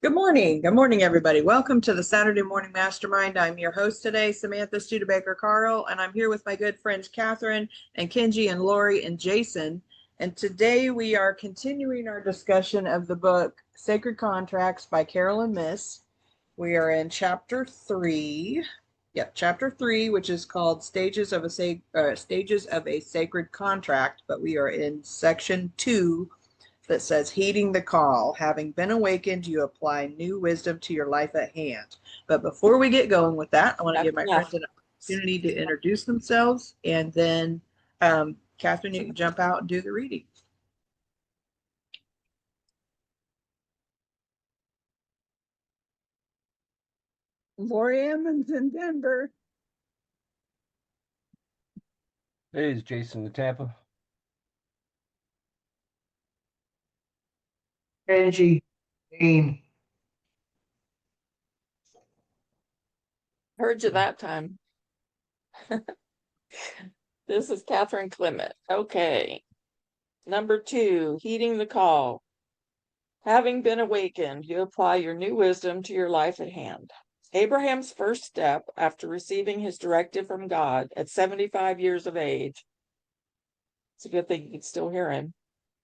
Good morning. Good morning, everybody. Welcome to the Saturday Morning Mastermind. I'm your host today, Samantha Studebaker-Carl, and I'm here with my good friends Catherine and Kenji and Lori and Jason. And today we are continuing our discussion of the book Sacred Contracts by Caroline Myss. We are in chapter 3. Yep, chapter 3, which is called Stages of a Sacred Contract, but we are in section 2 that says, heeding the call, having been awakened, you apply new wisdom to your life at hand. But before we get going with that, I want to That's give my enough. friends an opportunity to introduce themselves, and then Catherine, you can jump out and do the reading. Lori Emmons in Denver. Hey, it's Jason in Tampa. Kenji, Dean. Heard you that time. This is Catherine Clement. Okay. Number 2, heeding the call. Having been awakened, you apply your new wisdom to your life at hand. Abraham's first step after receiving his directive from God at 75 years of age, it's a good thing you can still hear him,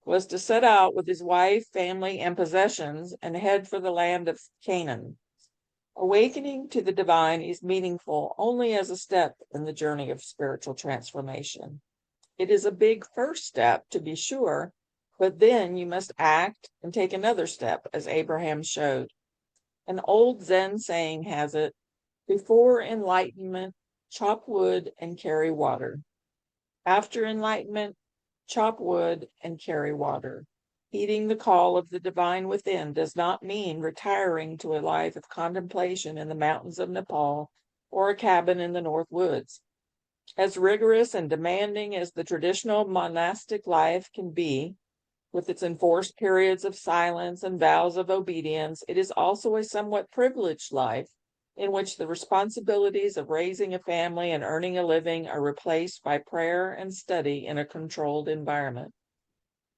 was to set out with his wife, family, and possessions and head for the land of Canaan. Awakening to the divine is meaningful only as a step in the journey of spiritual transformation. It is a big first step, to be sure, but then you must act and take another step, as Abraham showed. An old Zen saying has it, before enlightenment, chop wood and carry water. After enlightenment, chop wood and carry water. Heeding the call of the divine within does not mean retiring to a life of contemplation in the mountains of Nepal or a cabin in the North Woods. As rigorous and demanding as the traditional monastic life can be, with its enforced periods of silence and vows of obedience, it is also a somewhat privileged life in which the responsibilities of raising a family and earning a living are replaced by prayer and study in a controlled environment.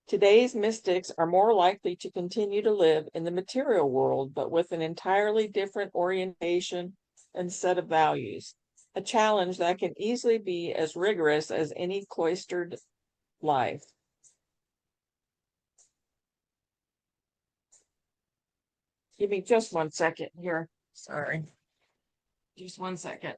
Today's mystics are more likely to continue to live in the material world, but with an entirely different orientation and set of values, a challenge that can easily be as rigorous as any cloistered life. Give me just 1 second here. Sorry. Just 1 second.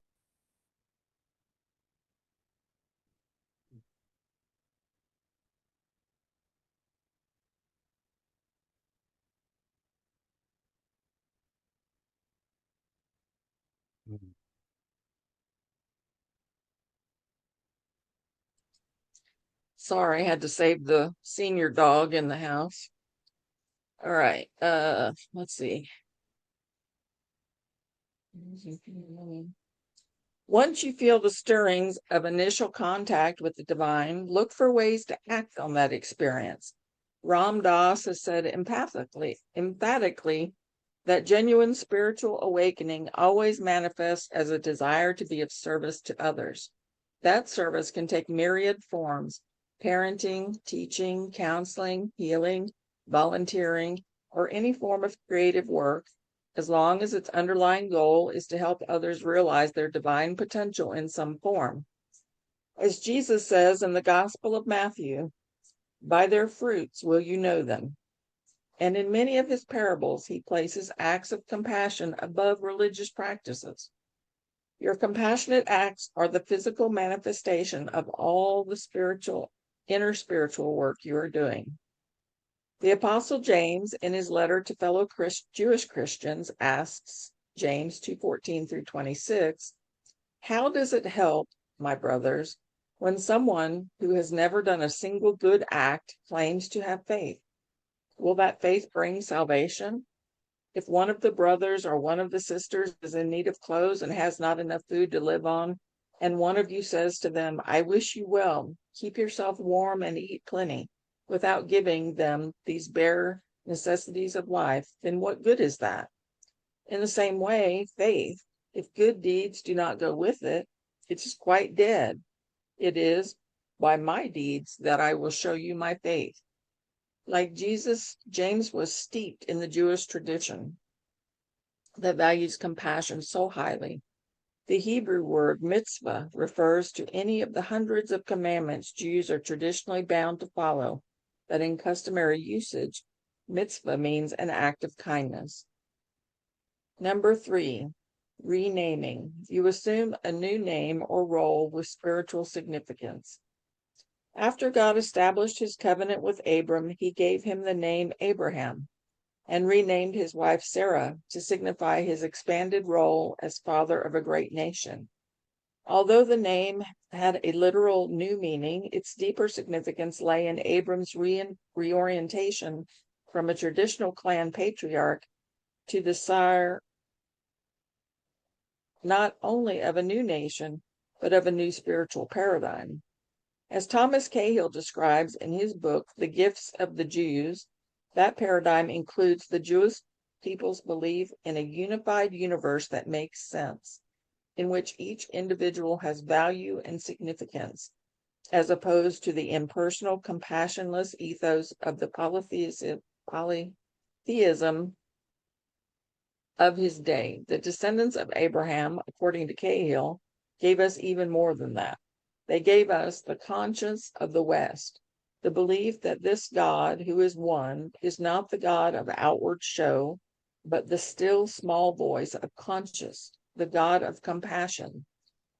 Sorry, I had to save the senior dog in the house. All right. Let's see. Once you feel the stirrings of initial contact with the divine, look for ways to act on that experience. Ram Dass has said emphatically that genuine spiritual awakening always manifests as a desire to be of service to others. That service can take myriad forms: parenting, teaching, counseling, healing, volunteering, or any form of creative work, as long as its underlying goal is to help others realize their divine potential in some form. As Jesus says in the Gospel of Matthew, by their fruits will you know them. And in many of his parables, he places acts of compassion above religious practices. Your compassionate acts are the physical manifestation of all the inner spiritual work you are doing. The Apostle James, in his letter to fellow Jewish Christians, asks, James 2:14 through 26, how does it help, my brothers, when someone who has never done a single good act claims to have faith? Will that faith bring salvation? If one of the brothers or one of the sisters is in need of clothes and has not enough food to live on, and one of you says to them, I wish you well, keep yourself warm and eat plenty, without giving them these bare necessities of life, then what good is that? In the same way, faith, if good deeds do not go with it, it is quite dead. It is by my deeds that I will show you my faith. Like Jesus, James was steeped in the Jewish tradition. that values compassion so highly. The Hebrew word mitzvah refers to any of the hundreds of commandments Jews are traditionally bound to follow, but in customary usage, mitzvah means an act of kindness. Number 3, renaming. You assume a new name or role with spiritual significance. After God established his covenant with Abram, he gave him the name Abraham and renamed his wife Sarah to signify his expanded role as father of a great nation. Although the name had a literal new meaning, its deeper significance lay in Abram's reorientation from a traditional clan patriarch to the sire not only of a new nation, but of a new spiritual paradigm. As Thomas Cahill describes in his book, The Gifts of the Jews, that paradigm includes the Jewish people's belief in a unified universe that makes sense, in which each individual has value and significance, as opposed to the impersonal, compassionless ethos of the polytheism of his day. The descendants of Abraham, according to Cahill, gave us even more than that. They gave us the conscience of the West, the belief that this God, who is one, is not the God of outward show, but the still small voice of conscience, the God of compassion,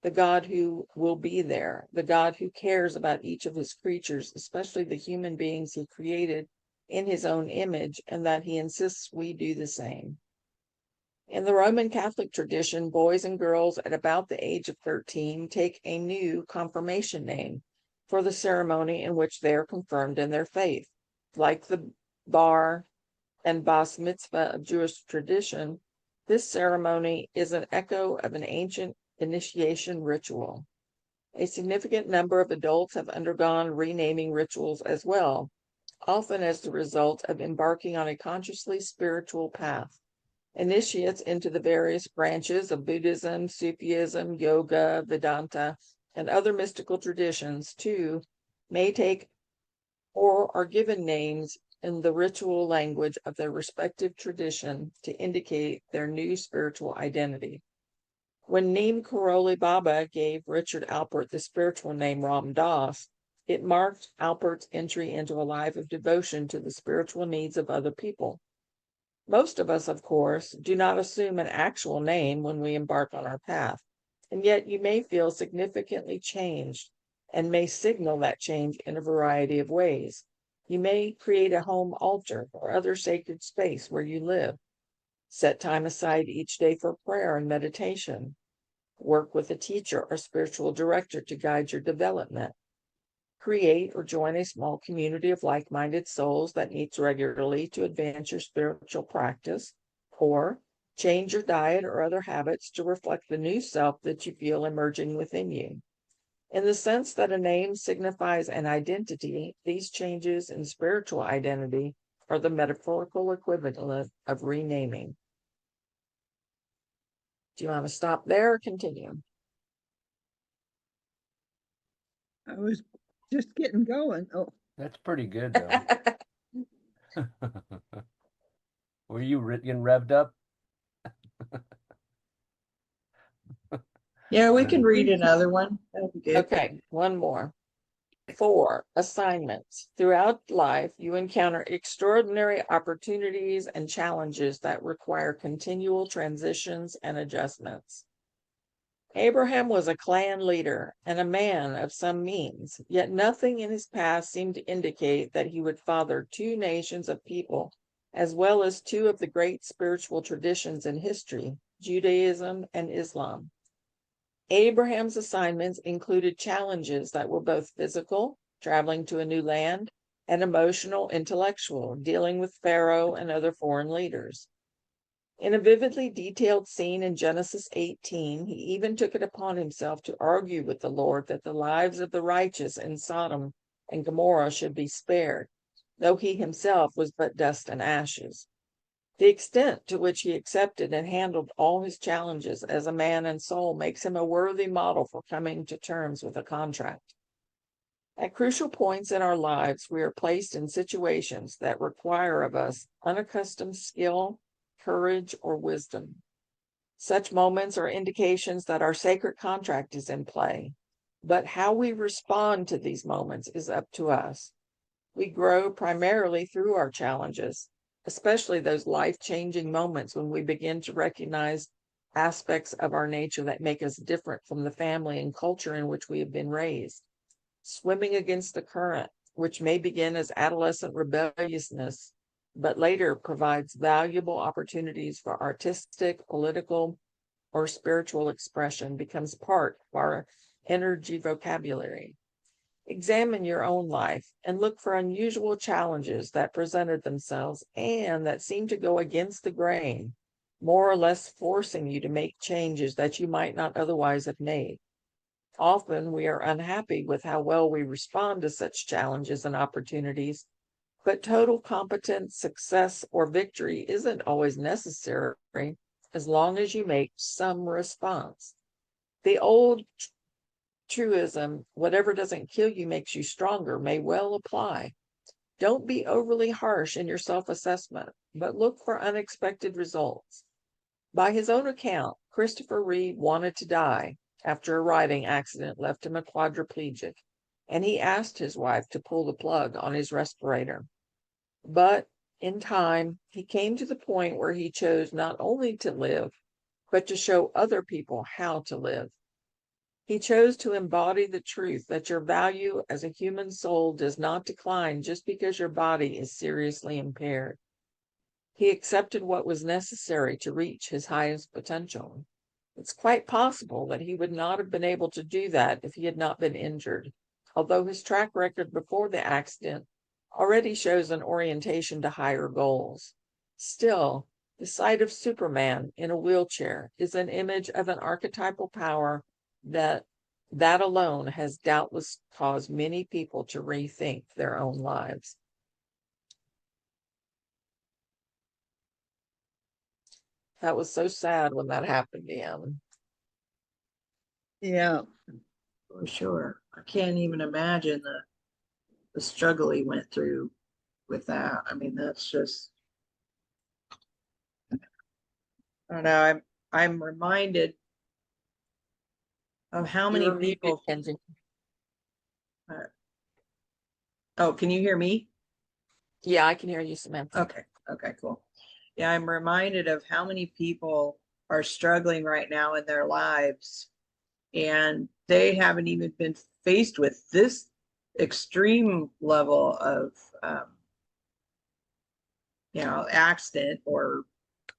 the God who will be there, the God who cares about each of his creatures, especially the human beings he created in his own image, and that he insists we do the same. In the Roman Catholic tradition, boys and girls at about the age of 13 take a new confirmation name for the ceremony in which they are confirmed in their faith. Like the bar and bas mitzvah of Jewish tradition, this ceremony is an echo of an ancient initiation ritual. A significant number of adults have undergone renaming rituals as well, often as the result of embarking on a consciously spiritual path. Initiates into the various branches of Buddhism, Sufism, yoga, Vedanta, and other mystical traditions, too, may take or are given names in the ritual language of their respective tradition to indicate their new spiritual identity. When Neem Karoli Baba gave Richard Alpert the spiritual name Ram Dass, it marked Alpert's entry into a life of devotion to the spiritual needs of other people. Most of us, of course, do not assume an actual name when we embark on our path, and yet you may feel significantly changed and may signal that change in a variety of ways. You may create a home altar or other sacred space where you live. Set time aside each day for prayer and meditation. Work with a teacher or spiritual director to guide your development. Create or join a small community of like-minded souls that meets regularly to advance your spiritual practice, or change your diet or other habits to reflect the new self that you feel emerging within you. In the sense that a name signifies an identity, these changes in spiritual identity are the metaphorical equivalent of renaming. Do you want to stop there or continue? I was just getting going. Oh, That's pretty good, though. Were you getting revved up? Yeah, we can read another one. That'll be good. Okay, one more. 4, assignments. Throughout life, you encounter extraordinary opportunities and challenges that require continual transitions and adjustments. Abraham was a clan leader and a man of some means, yet nothing in his past seemed to indicate that he would father 2 nations of people, as well as 2 of the great spiritual traditions in history, Judaism and Islam. Abraham's assignments included challenges that were both physical, traveling to a new land, and emotional, intellectual, dealing with Pharaoh and other foreign leaders. In a vividly detailed scene in Genesis 18, he even took it upon himself to argue with the Lord that the lives of the righteous in Sodom and Gomorrah should be spared, though he himself was but dust and ashes. The extent to which he accepted and handled all his challenges as a man and soul makes him a worthy model for coming to terms with a contract. At crucial points in our lives, we are placed in situations that require of us unaccustomed skill, courage, or wisdom. Such moments are indications that our sacred contract is in play, but how we respond to these moments is up to us. We grow primarily through our challenges, especially those life-changing moments when we begin to recognize aspects of our nature that make us different from the family and culture in which we have been raised. Swimming against the current, which may begin as adolescent rebelliousness, but later provides valuable opportunities for artistic, political, or spiritual expression, becomes part of our energy vocabulary. Examine your own life and look for unusual challenges that presented themselves and that seem to go against the grain, more or less forcing you to make changes that you might not otherwise have made. Often we are unhappy with how well we respond to such challenges and opportunities, but total competence, success, or victory isn't always necessary as long as you make some response. The old truism, whatever doesn't kill you makes you stronger, may well apply. Don't be overly harsh in your self-assessment, but look for unexpected results. By his own account, Christopher Reeve wanted to die after a riding accident left him a quadriplegic, and he asked his wife to pull the plug on his respirator. But in time, he came to the point where he chose not only to live, but to show other people how to live. He chose to embody the truth that your value as a human soul does not decline just because your body is seriously impaired. He accepted what was necessary to reach his highest potential. It's quite possible that he would not have been able to do that if he had not been injured, although his track record before the accident already shows an orientation to higher goals. Still, the sight of Superman in a wheelchair is an image of an archetypal power that alone has doubtless caused many people to rethink their own lives. That was so sad when that happened to him. Yeah, For sure. I can't even imagine the struggle he went through with that. I mean, that's just, I don't know. I'm reminded of how many You're muted, people. Kenzie. Oh, can you hear me? Yeah, I can hear you, Samantha. Okay. Okay, cool. Yeah, I'm reminded of how many people are struggling right now in their lives, and they haven't even been faced with this extreme level of, accident or,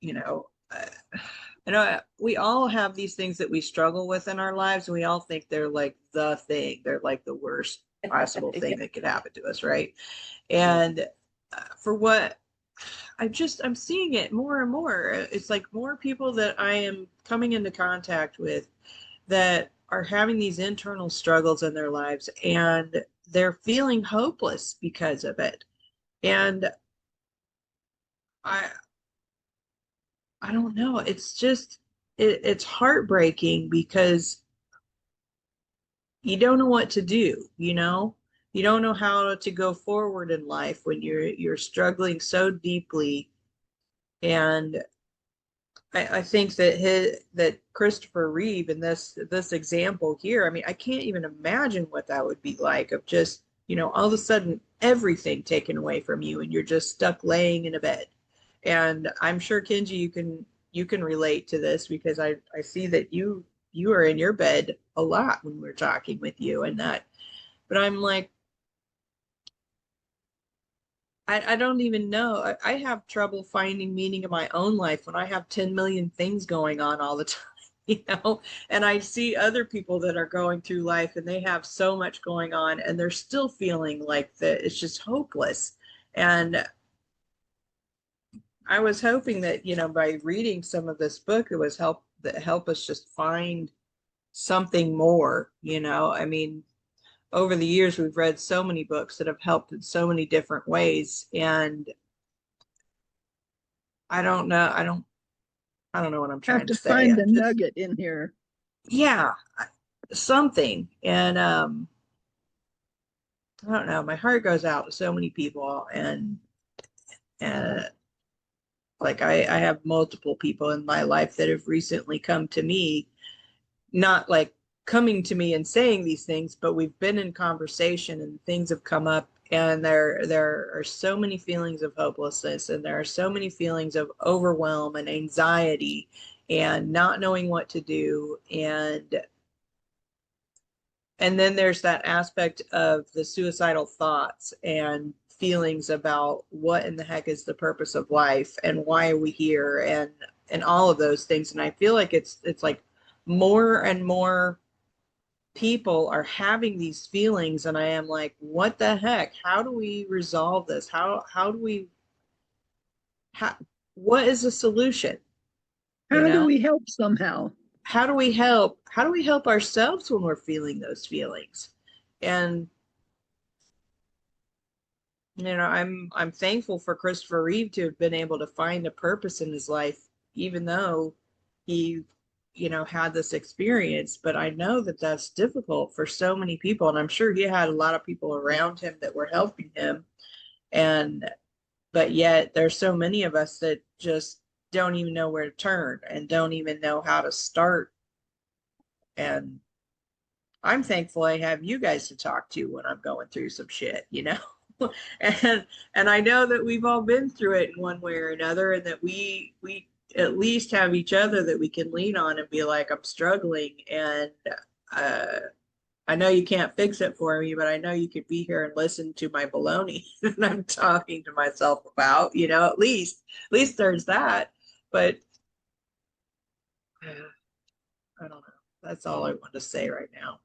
you know, I know we all have these things that we struggle with in our lives, and we all think they're like the thing. They're like the worst possible thing that could happen to us, right? And for what I'm seeing it more and more. It's like more people that I am coming into contact with that are having these internal struggles in their lives, and they're feeling hopeless because of it. And I I don't know. It's just it's heartbreaking because you don't know what to do, you know? You don't know how to go forward in life when you're struggling so deeply. And I think that Christopher Reeve in this example here, I mean, I can't even imagine what that would be like of just, all of a sudden everything taken away from you and you're just stuck laying in a bed. And I'm sure Kenji, you can relate to this because I see that you are in your bed a lot when we're talking with you and that. But I'm like, I don't even know. I have trouble finding meaning in my own life when I have 10 million things going on all the time, and I see other people that are going through life and they have so much going on and they're still feeling like that it's just hopeless. And I was hoping that, by reading some of this book, it was help us just find something more, I mean, over the years, we've read so many books that have helped in so many different ways. And I don't know. I don't know what I'm have trying to to say. find I'm the just, nugget in here. yeah, something. And I don't know. My heart goes out to so many people, and Like I have multiple people in my life that have recently come to me, not like coming to me and saying these things, but we've been in conversation and things have come up, and there are so many feelings of hopelessness, and there are so many feelings of overwhelm and anxiety and not knowing what to do. And then there's that aspect of the suicidal thoughts and feelings about what in the heck is the purpose of life and why are we here, and all of those things. And I feel like it's like more and more people are having these feelings, and I am like, what the heck? How do we resolve this? How do we how what is the solution? You How do know? we help somehow? How do we help ourselves when we're feeling those feelings? And I'm thankful for Christopher Reeve to have been able to find a purpose in his life, even though he, had this experience. But I know that that's difficult for so many people, and I'm sure he had a lot of people around him that were helping him. And but yet there's so many of us that just don't even know where to turn and don't even know how to start. And I'm thankful I have you guys to talk to when I'm going through some shit. and I know that we've all been through it in one way or another, and that we at least have each other that we can lean on and be like, I'm struggling, and uh I know you can't fix it for me, but I know you could be here and listen to my baloney that I'm talking to myself about, at least there's that. But I don't know. That's all I want to say right now.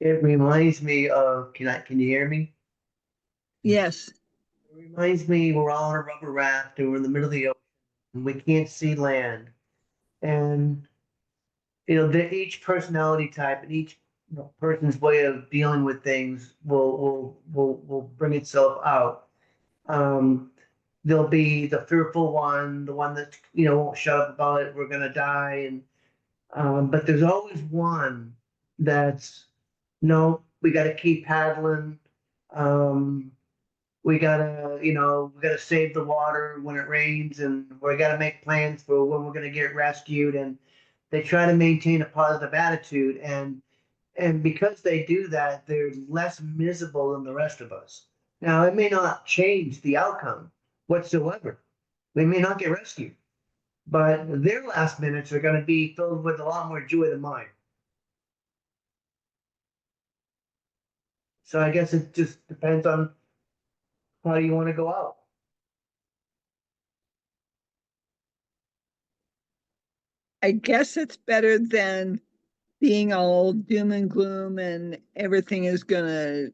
It reminds me of, can you hear me? Yes. It reminds me we're all on a rubber raft and we're in the middle of the ocean and we can't see land. And each personality type and each person's way of dealing with things will bring itself out. Um, there'll be the fearful one, the one that won't shut up about it, we're gonna die, and but there's always one that's no, we got to keep paddling. Um, we gotta save the water when it rains, and we gotta make plans for when we're gonna get rescued. And they try to maintain a positive attitude, and because they do that, they're less miserable than the rest of us. Now, it may not change the outcome whatsoever. They may not get rescued, but their last minutes are going to be filled with a lot more joy than mine. So I guess it just depends on how you want to go out. I guess it's better than being all doom and gloom and everything is gonna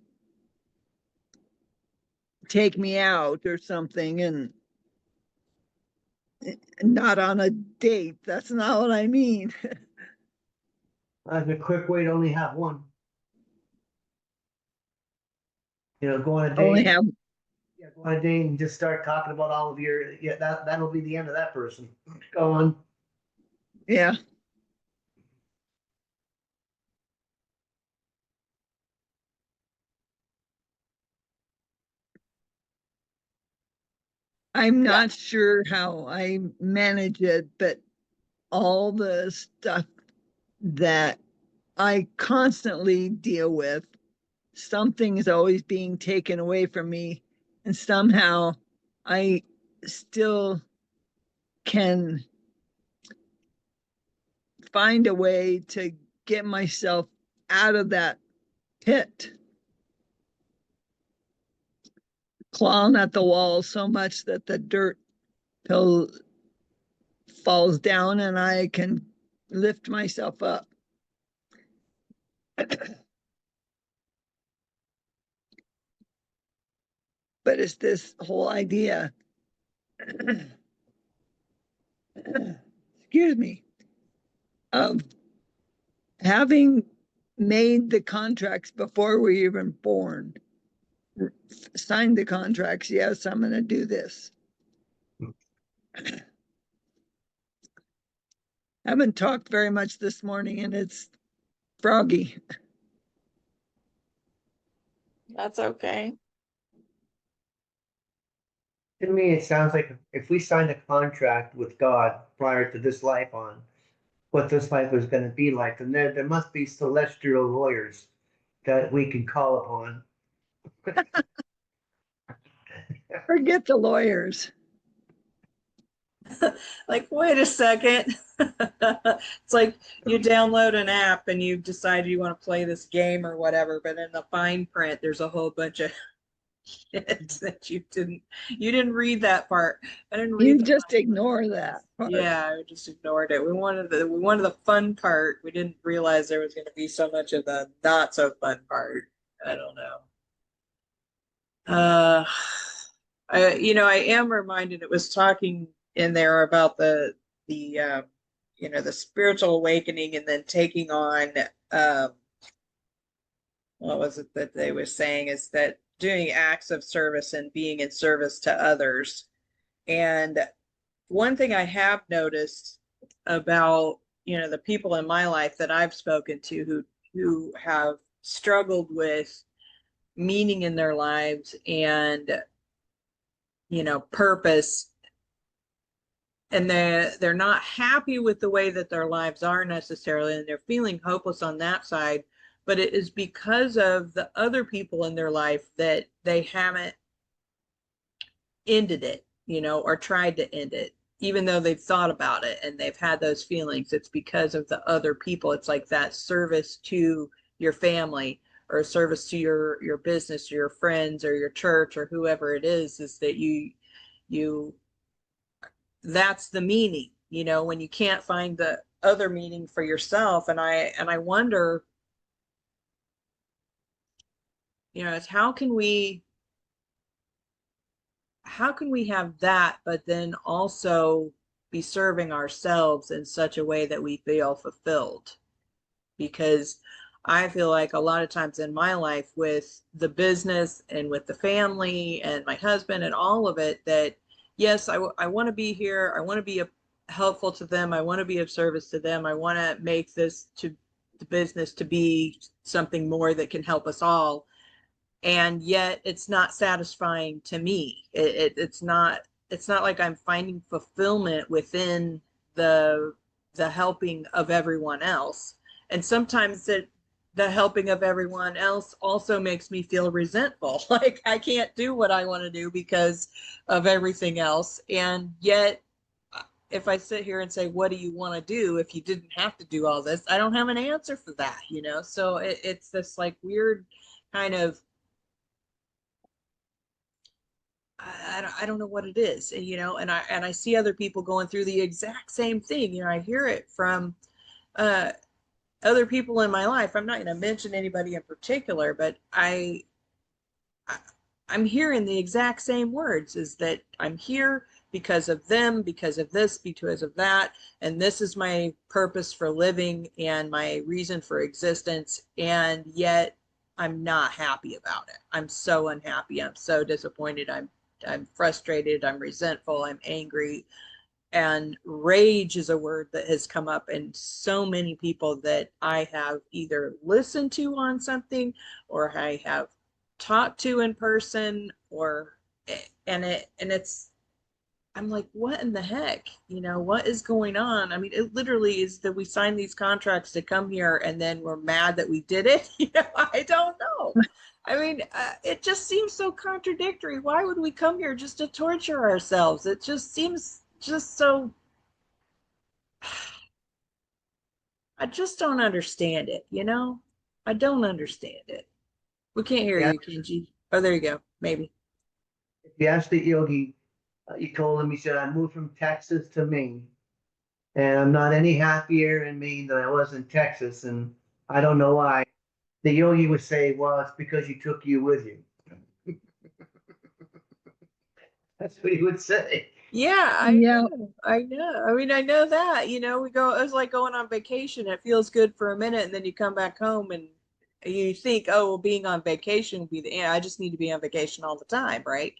take me out or something, and not on a date. That's not what I mean. That's a quick way to only have one. Go on a Only date. have, Yeah, go on a date and just start talking about all of your. Yeah, that'll be the end of that person. Go on. yeah. I'm Yeah. not sure how I manage it, but all the stuff that I constantly deal with, something is always being taken away from me. And somehow I still can find a way to get myself out of that pit, clawing at the wall so much that the dirt pill falls down and I can lift myself up. But it's this whole idea, excuse me, of having made the contracts before we were even born, signed the contracts. Yes, I'm going to do this. Haven't talked very much this morning and it's froggy. That's okay. To me, it sounds like if we signed a contract with God prior to this life on what this life was going to be like, then there must be celestial lawyers that we can call upon. Forget the lawyers. Like, wait a second. It's like you download an app and you decide you want to play this game or whatever, but in the fine print, there's a whole bunch of shit that you didn't read that part. I didn't read You the just fine ignore print. that part. Yeah, I just ignored it. We wanted the fun part. We didn't realize there was going to be so much of the not so fun part. I don't know. Uh, I am reminded, it was talking in there about the the spiritual awakening and then taking on, what was it that they were saying, is that doing acts of service and being in service to others. And one thing I have noticed about, the people in my life that I've spoken to who have struggled with meaning in their lives and, purpose, and they're not happy with the way that their lives are necessarily, and they're feeling hopeless on that side, but it is because of the other people in their life that they haven't ended it, or tried to end it, even though they've thought about it and they've had those feelings. It's because of the other people. It's like that service to your family, or a service to your business or your friends or your church or whoever it is that you that's the meaning, when you can't find the other meaning for yourself. And I wonder, it's how can we have that, but then also be serving ourselves in such a way that we feel fulfilled? Because I feel like a lot of times in my life, with the business and with the family and my husband and all of it, that yes, I want to be here. I want to be helpful to them. I want to be of service to them. I want to make the business to be something more that can help us all. And yet it's not satisfying to me. It's not like I'm finding fulfillment within the the helping of everyone else. And sometimes the helping of everyone else also makes me feel resentful. Like I can't do what I want to do because of everything else. And yet, if I sit here and say, what do you want to do if you didn't have to do all this? I don't have an answer for that. So it's this like weird kind of, I don't know what it is, and I see other people going through the exact same thing. I hear it from uh, other people in my life. I'm not going to mention anybody in particular, but I'm hearing the exact same words: is that I'm here because of them, because of this, because of that, and this is my purpose for living and my reason for existence. And yet I'm not happy about it. I'm so unhappy. I'm so disappointed. I'm frustrated. I'm resentful. I'm angry. And rage is a word that has come up in so many people that I have either listened to on something, or I have talked to in person, and it's, I'm like, what in the heck? What is going on? I mean, it literally is that we signed these contracts to come here and then we're mad that we did it. I don't know. I mean, it just seems so contradictory. Why would we come here just to torture ourselves? It just seems just so, I just don't understand it. I don't understand it. We can't hear Yeah, you, Kenji. Oh, there you go. Maybe. if you ask the yogi, he told him, he said, I moved from Texas to Maine, and I'm not any happier in Maine than I was in Texas, and I don't know why. The yogi would say, well, it's because you took you with you. That's what he would say. Yeah, I Yeah, know. I know. I mean, I know that, it's like going on vacation. It feels good for a minute and then you come back home and you think, oh, well, being on vacation would be I just need to be on vacation all the time, right?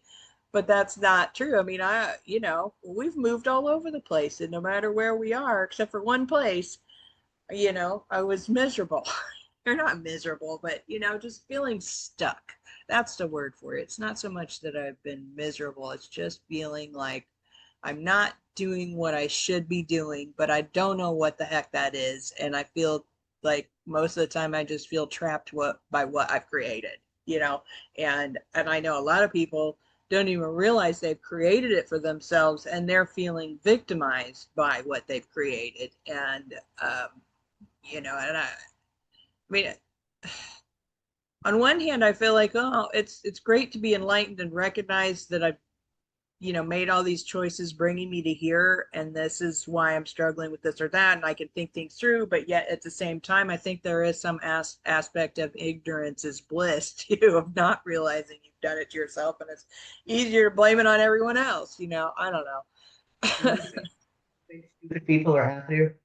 but that's not true. I mean, we've moved all over the place, and no matter where we are, except for one place, I was miserable. Or not miserable, but just feeling stuck. That's the word for it. It's not so much that I've been miserable. It's just feeling like I'm not doing what I should be doing, but I don't know what the heck that is. And I feel like most of the time I just feel trapped by what I've created, and I know a lot of people don't even realize they've created it for themselves, and they're feeling victimized by what they've created. And and I mean, on one hand, I feel like, oh, it's great to be enlightened and recognize that I've, made all these choices bringing me to here, and this is why I'm struggling with this or that, and I can think things through. But yet, at the same time, I think there is some aspect of ignorance is bliss too, of not realizing you've done it to yourself, and it's easier to blame it on everyone else. I don't know. Stupid people are happier.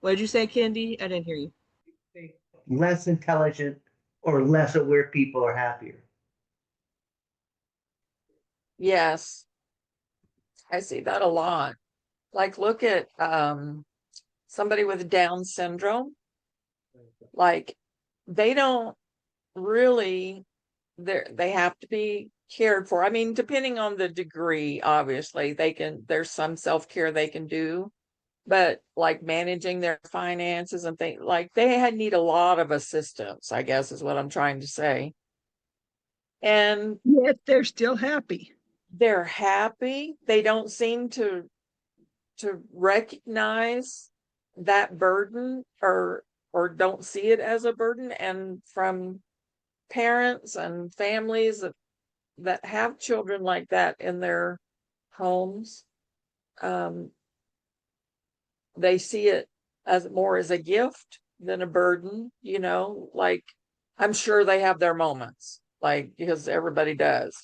What did you say, Kendi? I didn't hear you. Less intelligent or less aware people are happier. Yes, I see that a lot. Like, look at somebody with Down syndrome. Like, they don't really, they have to be cared for. I mean, depending on the degree, obviously, there's some self-care they can do, but like managing their finances and things, like they need a lot of assistance, I guess is what I'm trying to say. And Yet they're still happy. they're happy. They don't seem to recognize that burden, or don't see it as a burden. And from parents and families that have children like that in their homes, they see it as more as a gift than a burden, like, I'm sure they have their moments, like, because everybody does,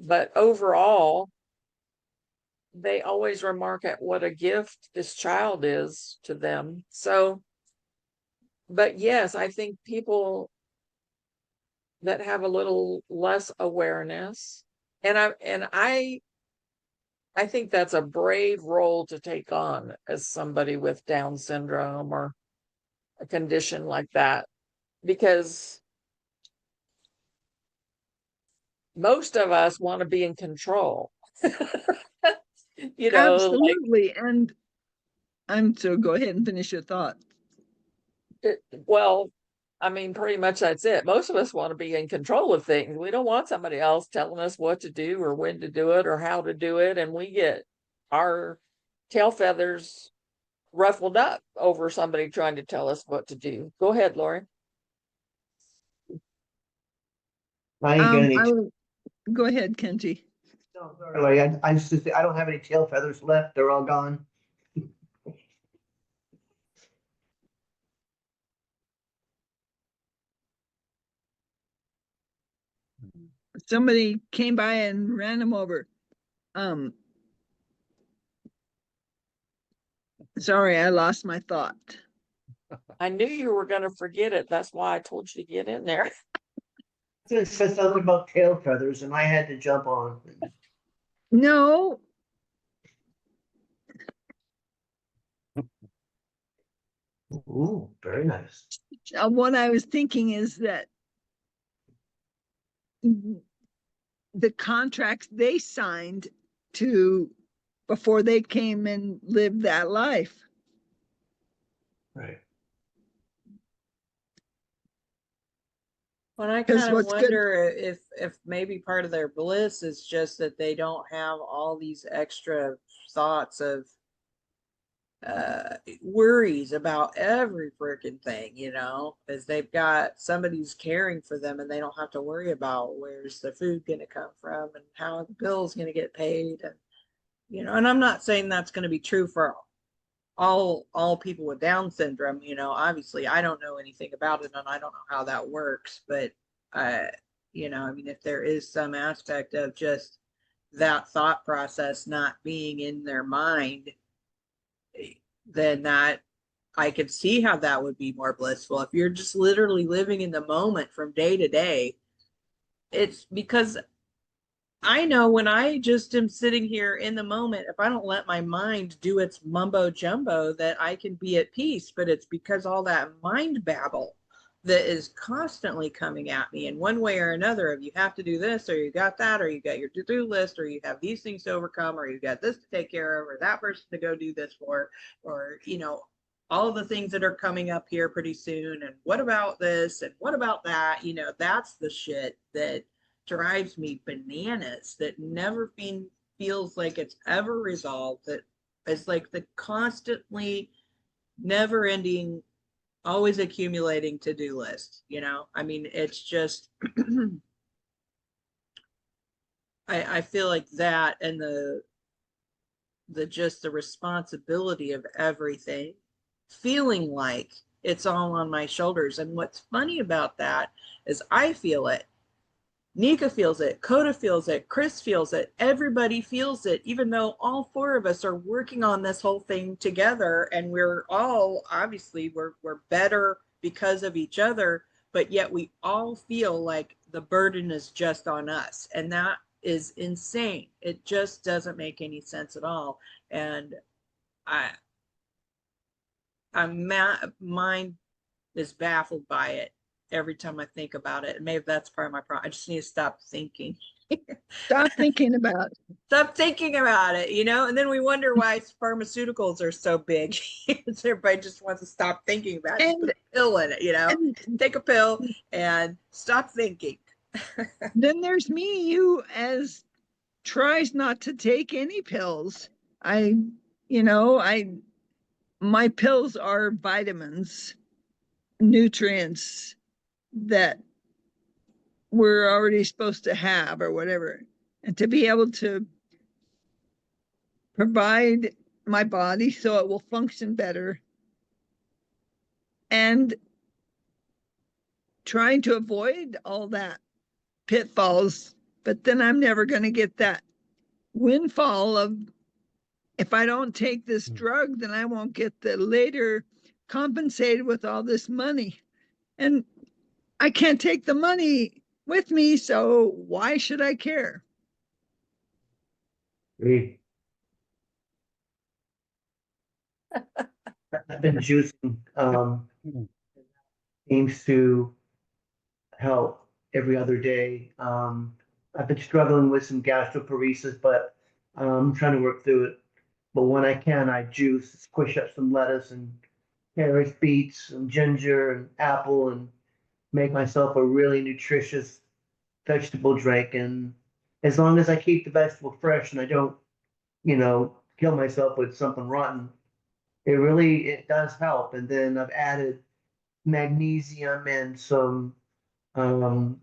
but overall, they always remark at what a gift this child is to them. So, but yes, I think people that have a little less awareness, and I think that's a brave role to take on as somebody with Down syndrome or a condition like that, because most of us want to be in control. Absolutely. And go ahead and finish your thought. Well, I mean, pretty much that's it. Most of us want to be in control of things. We don't want somebody else telling us what to do or when to do it or how to do it. And we get our tail feathers ruffled up over somebody trying to tell us what to do. Go ahead, Lori. I ain't got any. Go ahead, Kenji. No, sorry, I just I don't have any tail feathers left. They're all gone. Somebody came by and ran them over. Sorry, I lost my thought. I knew you were going to forget it. That's why I told you to get in there. It said something about tail feathers, and I had to jump on. No. Ooh, very nice. What I was thinking is that the contracts they signed before they came and lived that life. Right. Well, I kind of wonder if maybe part of their bliss is just that they don't have all these extra thoughts of worries about every freaking thing, because they've got somebody's caring for them, and they don't have to worry about where's the food going to come from and how the bill's going to get paid. And and I'm not saying that's going to be true for all people with Down syndrome. Obviously I don't know anything about it, and I don't know how that works, but I mean, if there is some aspect of just that thought process not being in their mind, then that I could see how that would be more blissful. If you're just literally living in the moment from day to day, it's because I know when I just am sitting here in the moment, if I don't let my mind do its mumbo jumbo, that I can be at peace. But it's because all that mind babble that is constantly coming at me in one way or another of you have to do this, or you got that, or you got your to-do list, or you have these things to overcome, or you got this to take care of, or that person to go do this for, or, you know, all the things that are coming up here pretty soon. And what about this? And what about that? You know, that's the shit that drives me bananas, that never feels like it's ever resolved, that is like the constantly never ending, always accumulating to-do list. You know, I mean, it's just I feel like that, and the just the responsibility of everything, feeling like it's all on my shoulders. And what's funny about that is I feel it, Nika feels it, Coda feels it, Chris feels it, everybody feels it, even though all four of us are working on this whole thing together, and we're all obviously we're better because of each other, but yet we all feel like the burden is just on us. And that is insane. It just doesn't make any sense at all. And I mind is baffled by it every time I think about it. And maybe that's part of my problem. I just need to stop thinking. Stop thinking about it. Stop thinking about it, you know? And then we wonder why pharmaceuticals are so big. Everybody just wants to stop thinking about it. Just put a pill in it, you know? And Take a pill and stop thinking. then there's me, who as tries not to take any pills. I, you know, my pills are vitamins, nutrients that we're already supposed to have or whatever. And to be able to provide my body so it will function better, and trying to avoid all that pitfalls, but then I'm never going to get that windfall of, if I don't take this drug, then I won't get the later compensated with all this money. And I can't take the money with me, so why should I care? I've been juicing, seems to help every other day. I've been struggling with some gastroparesis, but I'm trying to work through it. But when I can, I juice, squish up some lettuce and carrots, beets, and ginger and apple, and make myself a really nutritious vegetable drink. And as long as I keep the vegetable fresh and I don't, kill myself with something rotten, it does help. And then I've added magnesium and some um,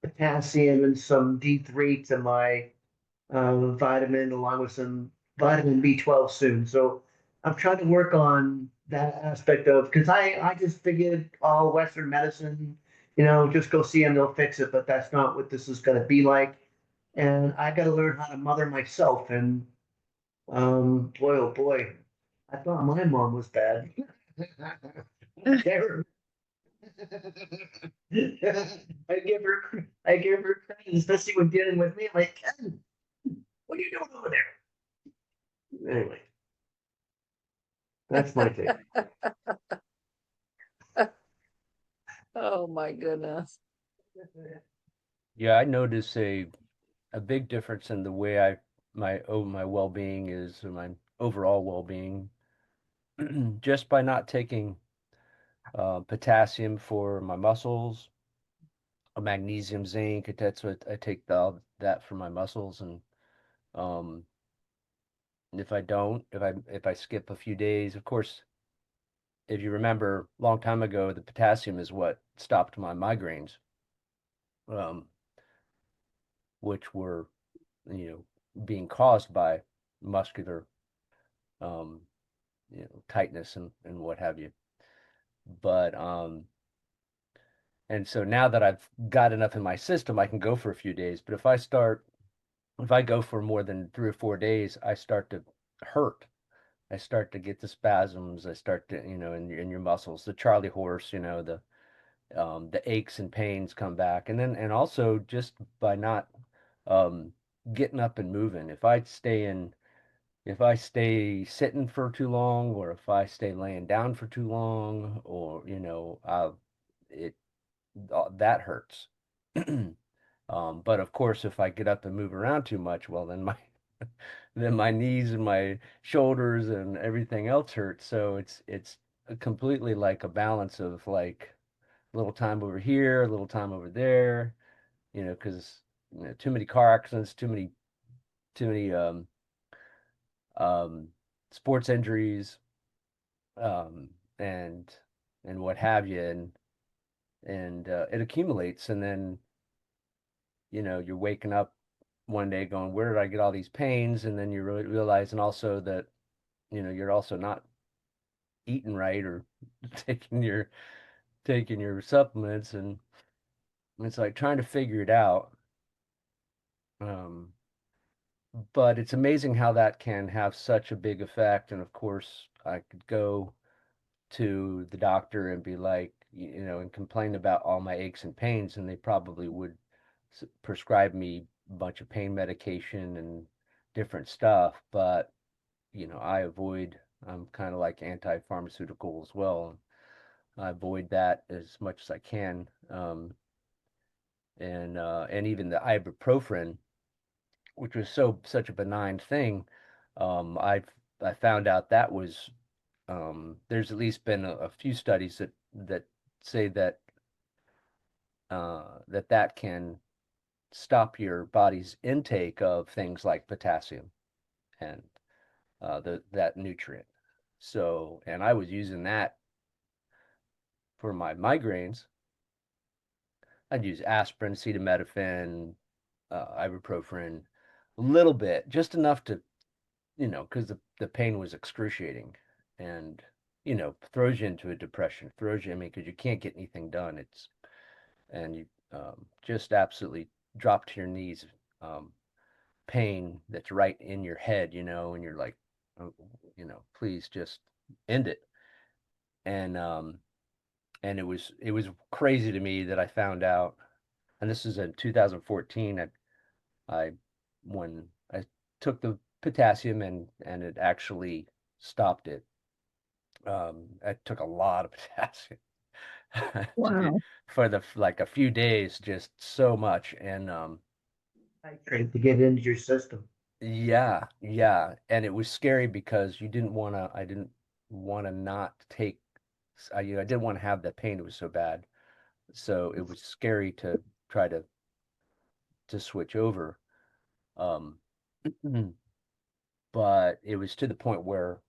potassium and some D3 to my vitamin, along with some vitamin B12 soon. So I'm trying to work on that aspect of, because I just figured all Western medicine, just go see them, they'll fix it, but that's not what this is going to be like. And I got to learn how to mother myself. And boy, oh boy, I thought my mom was bad. Never. I give her credit, especially when dealing with me. I'm like, Ken, what are you doing over there? Anyway, that's my take. Oh my goodness. Yeah, I notice a big difference in the way my well-being is, or my overall well-being, just by not taking potassium for my muscles, magnesium, zinc. That's what I take, that for my muscles. And um, if I skip a few days, of course, if you remember, a long time ago, the potassium is what stopped my migraines, um, which were, being caused by muscular, um, tightness and what have you. But and so now that I've got enough in my system, I can go for a few days. But if I go for more than 3 or 4 days, I start to hurt. I start to get the spasms. I start to, in your muscles, the Charlie horse, the aches and pains come back. And also just by not um, getting up and moving. If I stay sitting for too long, or if I stay laying down for too long, or it that hurts. But of course, if I get up and move around too much, well, then my then my knees and my shoulders and everything else hurts. So it's completely like a balance of like a little time over here, a little time over there, because too many car accidents, too many um, sports injuries, um, and and what have you, and it accumulates, and then you're waking up one day going, where did I get all these pains? And then you're really realizing also that you're also not eating right, or taking your supplements, and it's like trying to figure it out. Um, but it's amazing how that can have such a big effect. And of course, I could go to the doctor and be like, and complain about all my aches and pains, and they probably would prescribe me a bunch of pain medication and different stuff. But, I'm kind of like anti-pharmaceutical as well. I avoid that as much as I can. And even the ibuprofen, which was such a benign thing, I found out that was there's at least been a few studies that say that can stop your body's intake of things like potassium and that nutrient. So, and I was using that for my migraines. I'd use aspirin, acetaminophen, ibuprofen, a little bit, just enough to, because the pain was excruciating, and throws you into a depression, throws you. I mean, because you can't get anything done. And you just absolutely drop to your knees. Pain that's right in your head, and you're like, oh, please just end it. And it was crazy to me that I found out, and this is in 2014. I when I took the potassium, and it actually stopped it. I took a lot of potassium to do Wow. for like a few days, just so much. And Titrate to get into your system. yeah, yeah. And it was scary because I didn't want to not take, I didn't want to have that pain. It was so bad. So it was scary to try to switch over. Um, but it was to the point where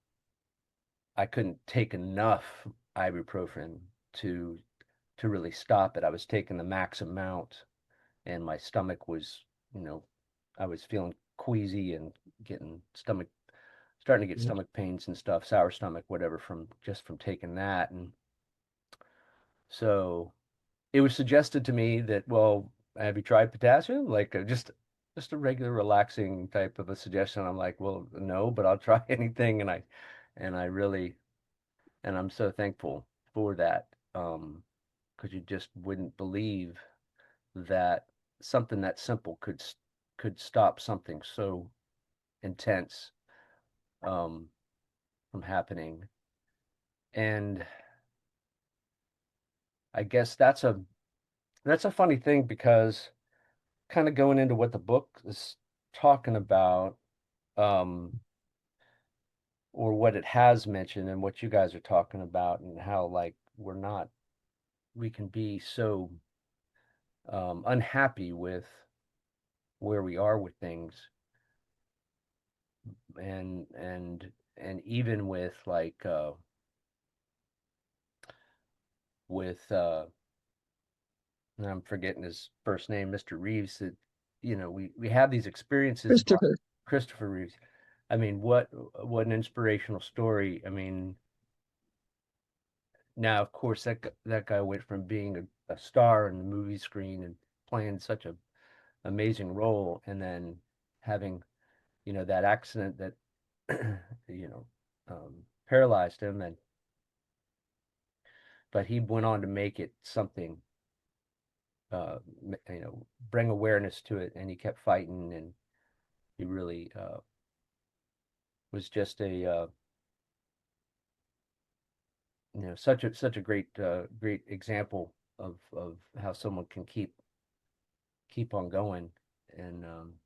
I couldn't take enough ibuprofen to really stop it. I was taking the max amount, and my stomach was, you know, I was feeling queasy and starting to get stomach pains and stuff, sour stomach, whatever, from taking that. And so it was suggested to me that, well, have you tried potassium? Like just a regular relaxing type of a suggestion. I'm like, well, no, but I'll try anything. And I really, and I'm so thankful for that. Because you just wouldn't believe that something that simple could stop something so intense um, from happening. And I guess that's a funny thing, because kind of going into what the book is talking about, um, or what it has mentioned, and what you guys are talking about, and how like we can be so unhappy with where we are with things, and even with like with and I'm forgetting his first name, Mr. Reeves, that we have these experiences. Christopher. Christopher Reeves. I mean, what an inspirational story. I mean, now of course that guy went from being a star in the movie screen and playing such a amazing role, and then having that accident that you know paralyzed him, and but he went on to make it something, bring awareness to it, and he kept fighting, and he really was just a such a great great example of how someone can keep on going and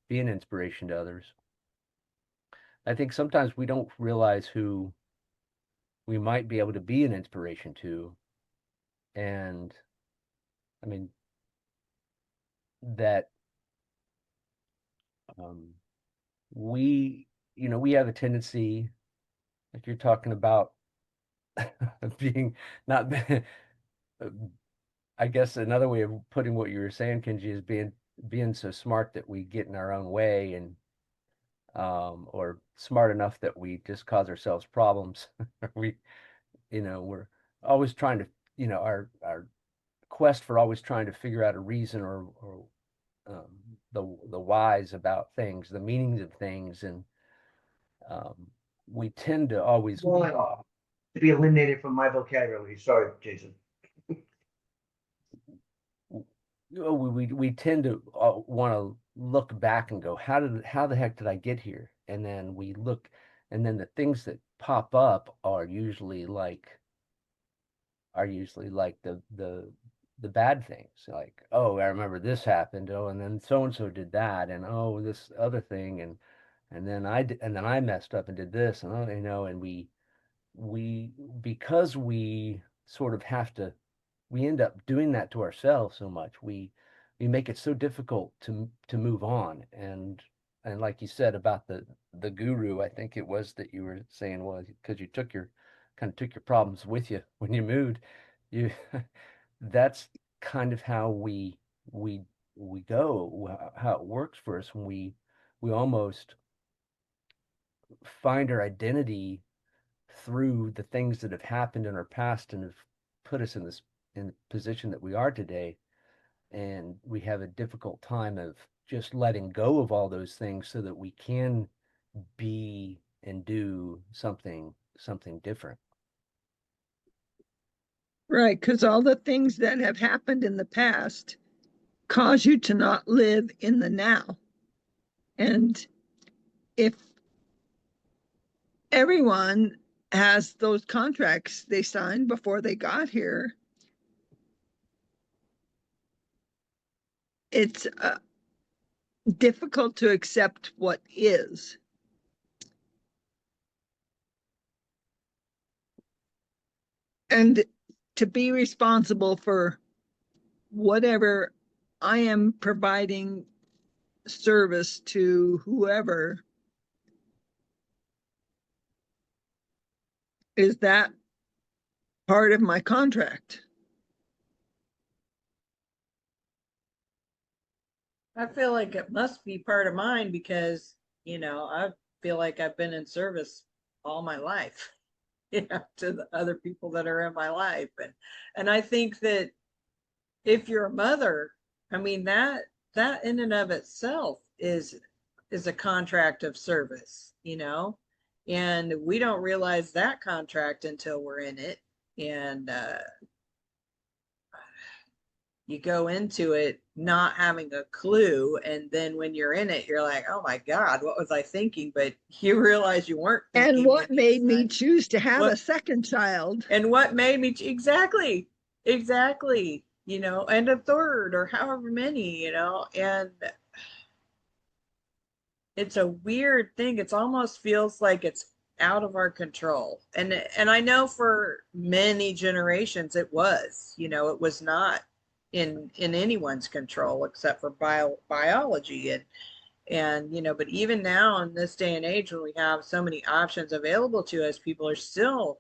be an inspiration to others. I think sometimes we don't realize who we might be able to be an inspiration to, and I mean that we we have a tendency, like you're talking about, being not I guess another way of putting what you were saying, Kenji, is being so smart that we get in our own way, and or smart enough that we just cause ourselves problems. we we're always trying to, our quest for always trying to figure out a reason, or the whys about things, the meanings of things, and um, we tend to always Well, to be eliminated from my vocabulary. Sorry, Jason. we tend to want to look back and go, how the heck did I get here? And then we look, and then the things that pop up are usually like the bad things, like, oh, I remember this happened, oh, and then so and so did that, and oh, this other thing, and then I messed up and did this, and and we because we sort of have to, we end up doing that to ourselves so much. We make it so difficult to move on. And like you said about the guru, I think it was that you were saying, well, because you took your problems with you when you moved, you that's kind of how we we go, how it works for us when we almost find our identity through the things that have happened in our past and have put us in the position that we are today. And we have a difficult time of just letting go of all those things so that we can be and do something different. Right, because all the things that have happened in the past cause you to not live in the now. And if everyone has those contracts they signed before they got here, it's difficult to accept what is. And to be responsible for whatever I am providing service to whoever, is that part of my contract? I feel like it must be part of mine because, I feel like I've been in service all my life, to the other people that are in my life. And I think that if you're a mother, I mean, that in and of itself is a contract of service, and we don't realize that contract until we're in it. And you go into it not having a clue, and then when you're in it, you're like, oh my God, what was I thinking? But you realize you weren't thinking. And what made me choose to have a second child? And what made me exactly, and a third, or however many, and it's a weird thing. It's almost feels like it's out of our control. And I know for many generations it was, it was not in anyone's control except for biology, and but even now in this day and age, when we have so many options available to us, people are still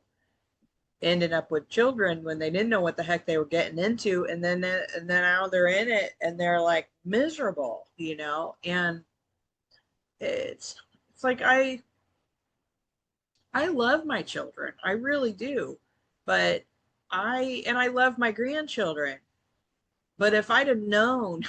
ending up with children when they didn't know what the heck they were getting into, and then now they're in it and they're like miserable, and it's like I love my children, I really do, but I love my grandchildren, but if I'd have known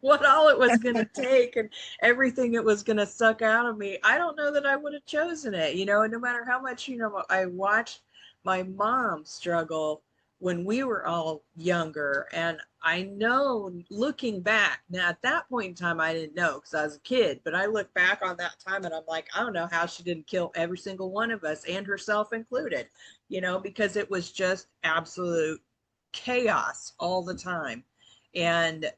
what all it was going to take and everything it was going to suck out of me, I don't know that I would have chosen it, and no matter how much, I watched my mom struggle when we were all younger. And I know looking back now, at that point in time, I didn't know because I was a kid, but I look back on that time and I'm like, I don't know how she didn't kill every single one of us and herself included, because it was just absolute chaos all the time. And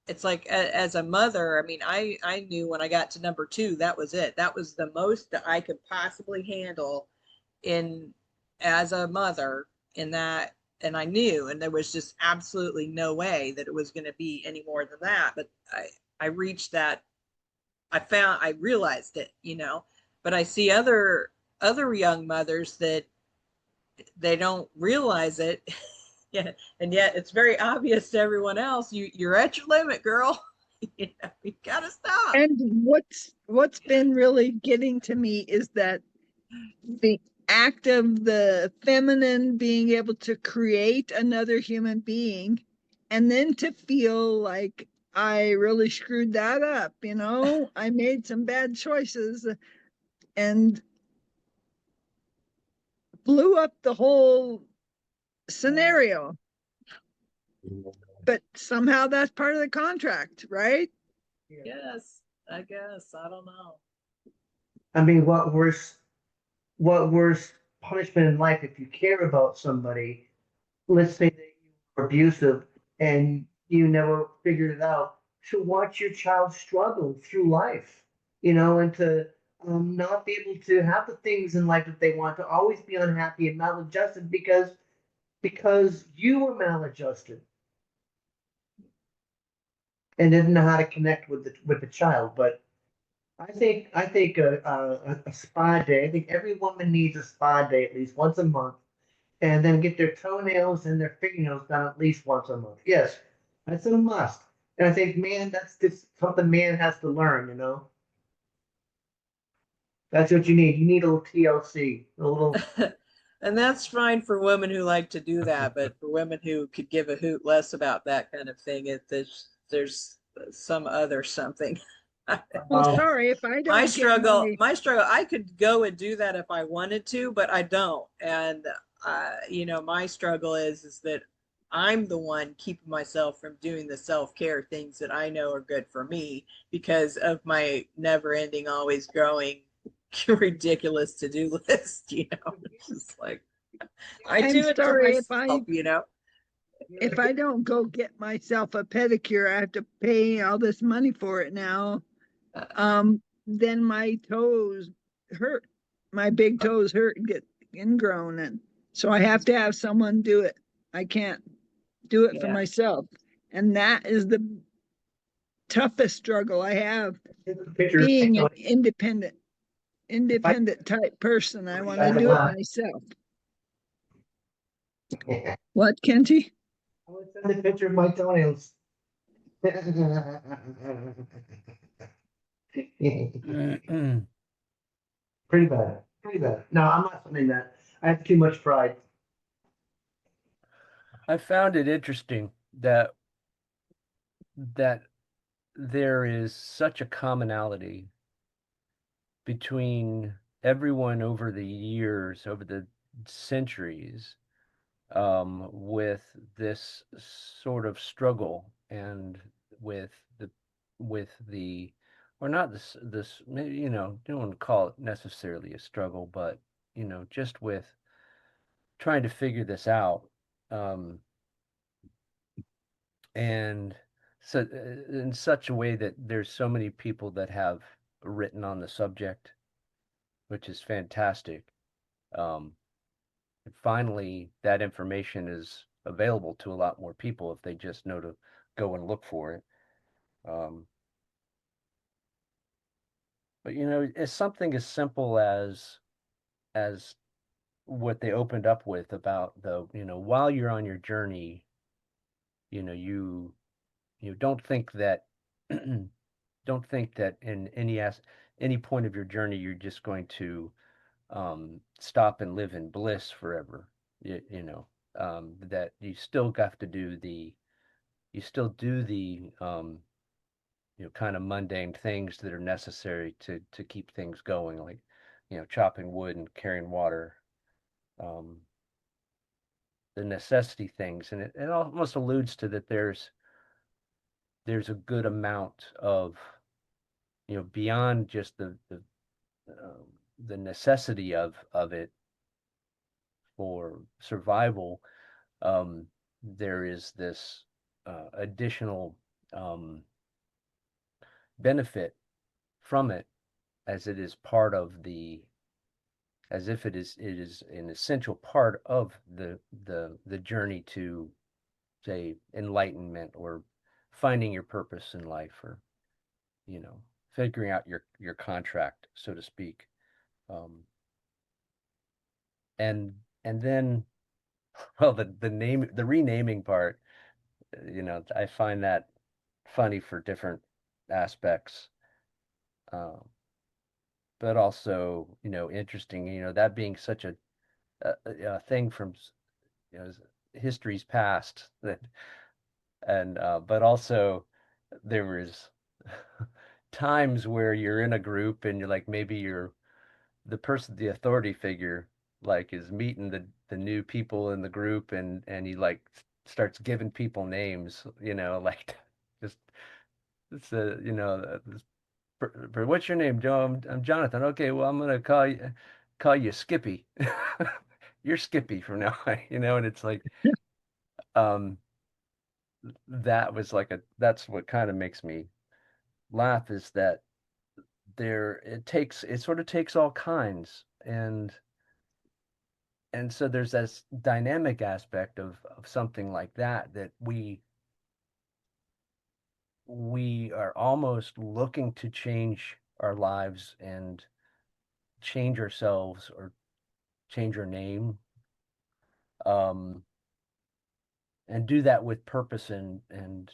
it's like as a mother, I mean, I knew when I got to number 2, that was it. That was the most that I could possibly handle in as a mother in that. And I knew, and there was just absolutely no way that it was going to be any more than that. But I reached that. I realized it, but I see other young mothers that they don't realize it. Yeah, and yet it's very obvious to everyone else. You're at your limit, girl. You gotta stop. And what's been really getting to me is that the act of the feminine being able to create another human being and then to feel like I really screwed that up, I made some bad choices and blew up the whole scenario. But somehow that's part of the contract, right? Yes, I guess. I don't know. I mean, what worse punishment in life if you care about somebody, let's say that you were abusive and you never figured it out, to watch your child struggle through life, and to not be able to have the things in life that they want, to always be unhappy and maladjusted because you were maladjusted and didn't know how to connect with the child. But I think a spa day. I think every woman needs a spa day at least once a month, and then get their toenails and their fingernails done at least once a month. Yes, that's a must. And I think, man, that's just something man has to learn. That's what you need. You need a little TLC, a little. And that's fine for women who like to do that, but for women who could give a hoot less about that kind of thing, there's some other something. Well, Oh, sorry if I my don't get struggle my my struggle I could go and do that if I wanted to, but I don't. And my struggle is that I'm the one keeping myself from doing the self-care things that I know are good for me because of my never ending, always growing ridiculous to-do list. It's just like I I'm do it to sorry myself. if I don't go get myself a pedicure, I have to pay all this money for it now. Then my toes hurt. My big toes hurt and get ingrown, and so I have to have someone do it. I can't do it for yeah. myself. And that is the toughest struggle I have, Picture. being an independent type person. I want to do it myself. I What, Kenty? would send a picture of my toenails. Pretty bad. Pretty bad. No, I'm not saying that. I have too much pride. I found it interesting that there is such a commonality between everyone over the years, over the centuries, with this sort of struggle and with the with the or not this maybe don't want to call it necessarily a struggle, but just with trying to figure this out. Um, and so in such a way that there's so many people that have written on the subject, which is fantastic. Um, and finally, that information is available to a lot more people if they just know to go and look for it. Um, but it's something as simple as what they opened up with about while you're on your journey, you don't think that don't think that in any point of your journey you're just going to stop and live in bliss forever. That you still have to do the kind of mundane things that are necessary to keep things going, like chopping wood and carrying water. Um, necessity things, and it almost alludes to that there's a good amount of, beyond just the necessity of it for survival. There is this additional benefit from it, as it is part of as if it is an essential part of the journey to, say, enlightenment, or finding your purpose in life, or figuring out your contract, so to speak. And then, well, the renaming part, I find that funny for different aspects, but also, interesting, that being such a thing from, history's past, that, and but also there was times where you're in a group and you're like, maybe you're the authority figure, like, is meeting the new people in the group, and he like starts giving people names, like, just, it's a, what's your name, Joe? I'm Jonathan. Okay, well, I'm gonna call you Skippy. You're Skippy from now on, and it's like, um that's what kind of makes me laugh, is that it sort of takes all kinds, and so there's this dynamic aspect of something like that we are almost looking to change our lives and change ourselves, or change our name, um and do that with purpose, and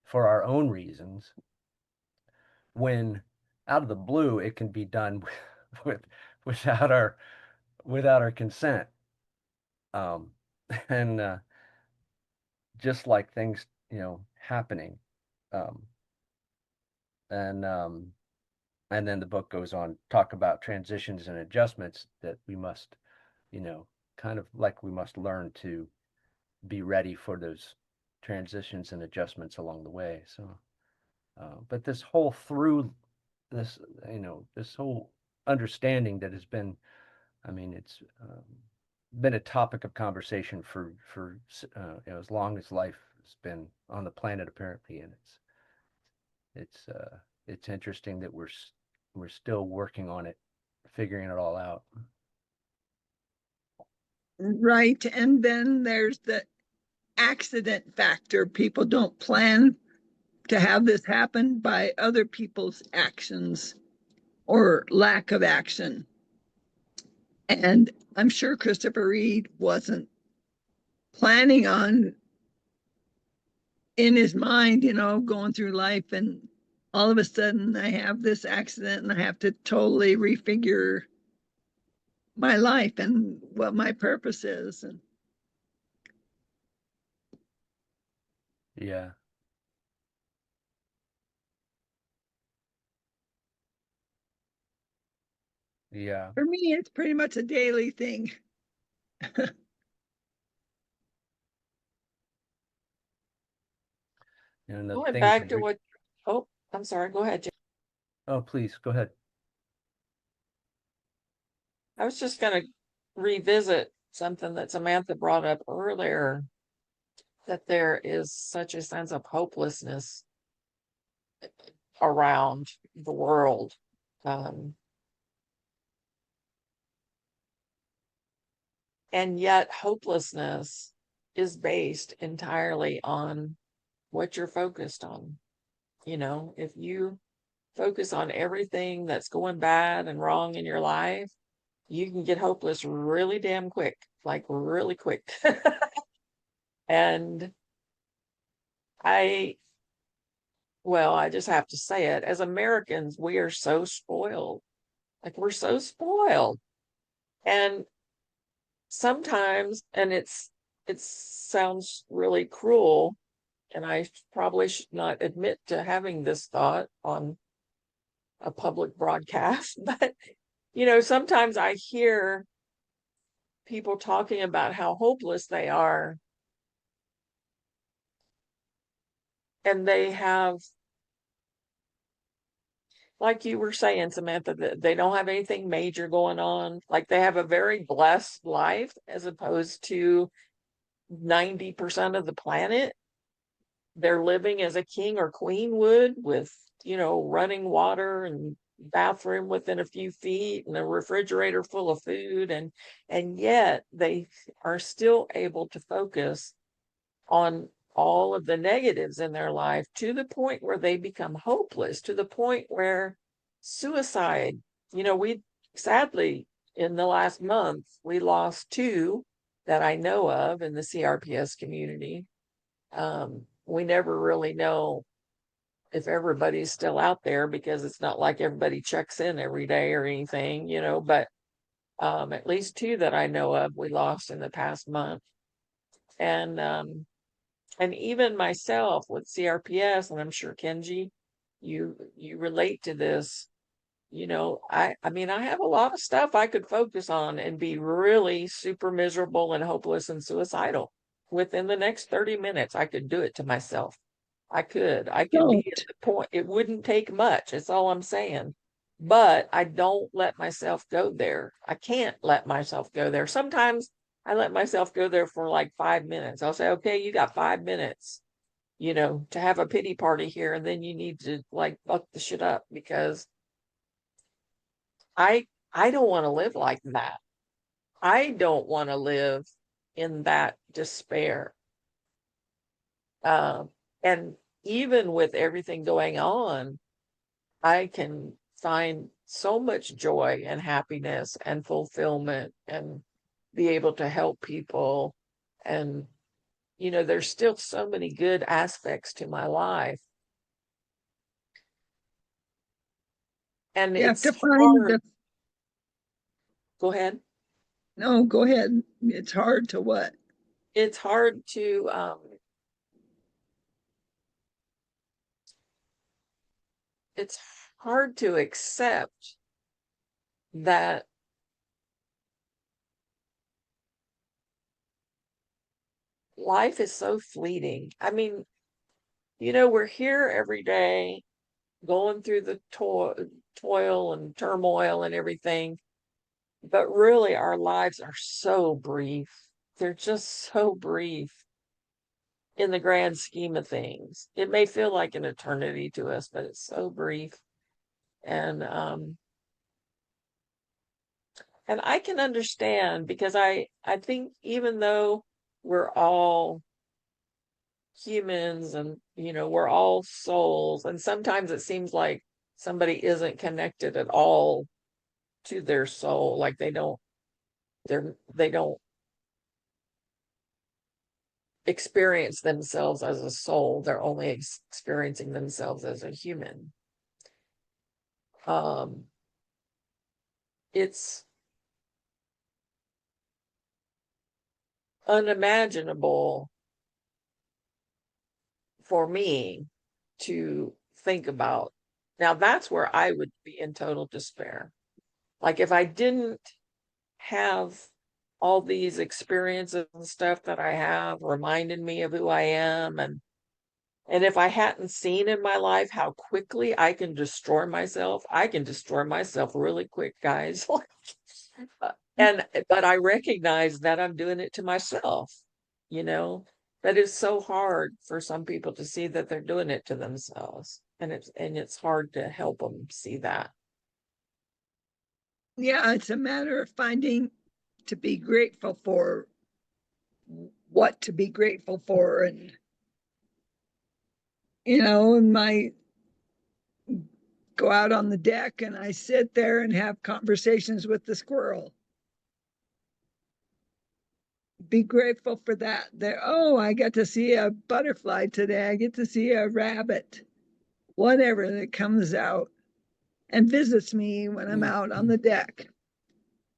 for our own reasons, when out of the blue it can be done with without our consent, um and just like things, happening, um and then the book goes on talk about transitions and adjustments that we must, kind of like, we must learn to be ready for those transitions and adjustments along the way. So, but this whole through this, this whole understanding that has been, I mean, it's been a topic of conversation for as long as life has been on the planet, apparently, and it's interesting that we're still working on it, figuring it all out. Right. And then there's the accident factor. People don't plan to have this happen by other people's actions or lack of action. And I'm sure Christopher Reed wasn't planning on, in his mind, going through life, and all of a sudden I have this accident and I have to totally refigure my life and what my purpose is. And Yeah. Yeah. for me, it's pretty much a daily thing. And the Going things back to what, oh, I'm sorry, go ahead, Jim. Oh, please go ahead. I was just going to revisit something that Samantha brought up earlier, that there is such a sense of hopelessness around the world. And yet hopelessness is based entirely on what you're focused on. If you focus on everything that's going bad and wrong in your life, you can get hopeless really damn quick, like really quick. And I just have to say it, as Americans, we are so spoiled. Like, we're so spoiled. And sometimes, and it sounds really cruel, and I probably should not admit to having this thought on a public broadcast, but sometimes I hear people talking about how hopeless they are. And they have, like you were saying, Samantha, that they don't have anything major going on. Like they have a very blessed life as opposed to 90% of the planet. They're living as a king or queen would, with, running water and bathroom within a few feet and a refrigerator full of food. And yet they are still able to focus on all of the negatives in their life, to the point where they become hopeless, to the point where suicide, we sadly, in the last month, we lost 2 that I know of in the CRPS community. We never really know if everybody's still out there, because it's not like everybody checks in every day or anything, but at least 2 that I know of we lost in the past month. And even myself with CRPS, and I'm sure Kenji, you relate to this. I mean, I have a lot of stuff I could focus on and be really super miserable and hopeless and suicidal. Within the next 30 minutes, I could do it to myself. I could be at the point. It wouldn't take much. That's all I'm saying. But I don't let myself go there. I can't let myself go there. Sometimes I let myself go there for like 5 minutes. I'll say, okay, you got 5 minutes, to have a pity party here. And then you need to like fuck the shit up, because I don't want to live like that. I don't want to live in that despair. And even with everything going on, I can find so much joy and happiness and fulfillment and be able to help people. And, there's still so many good aspects to my life. And You have it's to find hard. Go ahead. No, go ahead. It's hard to what? It's hard to it's hard to accept that life is so fleeting. I mean, we're here every day going through the toil and turmoil and everything, but really our lives are so brief. They're just so brief in the grand scheme of things. It may feel like an eternity to us, but it's so brief. And I can understand, because I think even though we're all humans and we're all souls, and sometimes it seems like somebody isn't connected at all to their soul, like they don't experience themselves as a soul, they're only experiencing themselves as a human. It's unimaginable for me to think about. Now that's where I would be in total despair. Like if I didn't have all these experiences and stuff that I have reminded me of who I am, and if I hadn't seen in my life how quickly I can destroy myself really quick, guys. But I recognize that I'm doing it to myself, that is so hard for some people to see that they're doing it to themselves. And it's hard to help them see that. Yeah, it's a matter of finding to be grateful for, what to be grateful for. And, and my go out on the deck and I sit there and have conversations with the squirrel. Be grateful for that. Oh, I got to see a butterfly today. I get to see a rabbit, whatever that comes out and visits me when I'm out on the deck,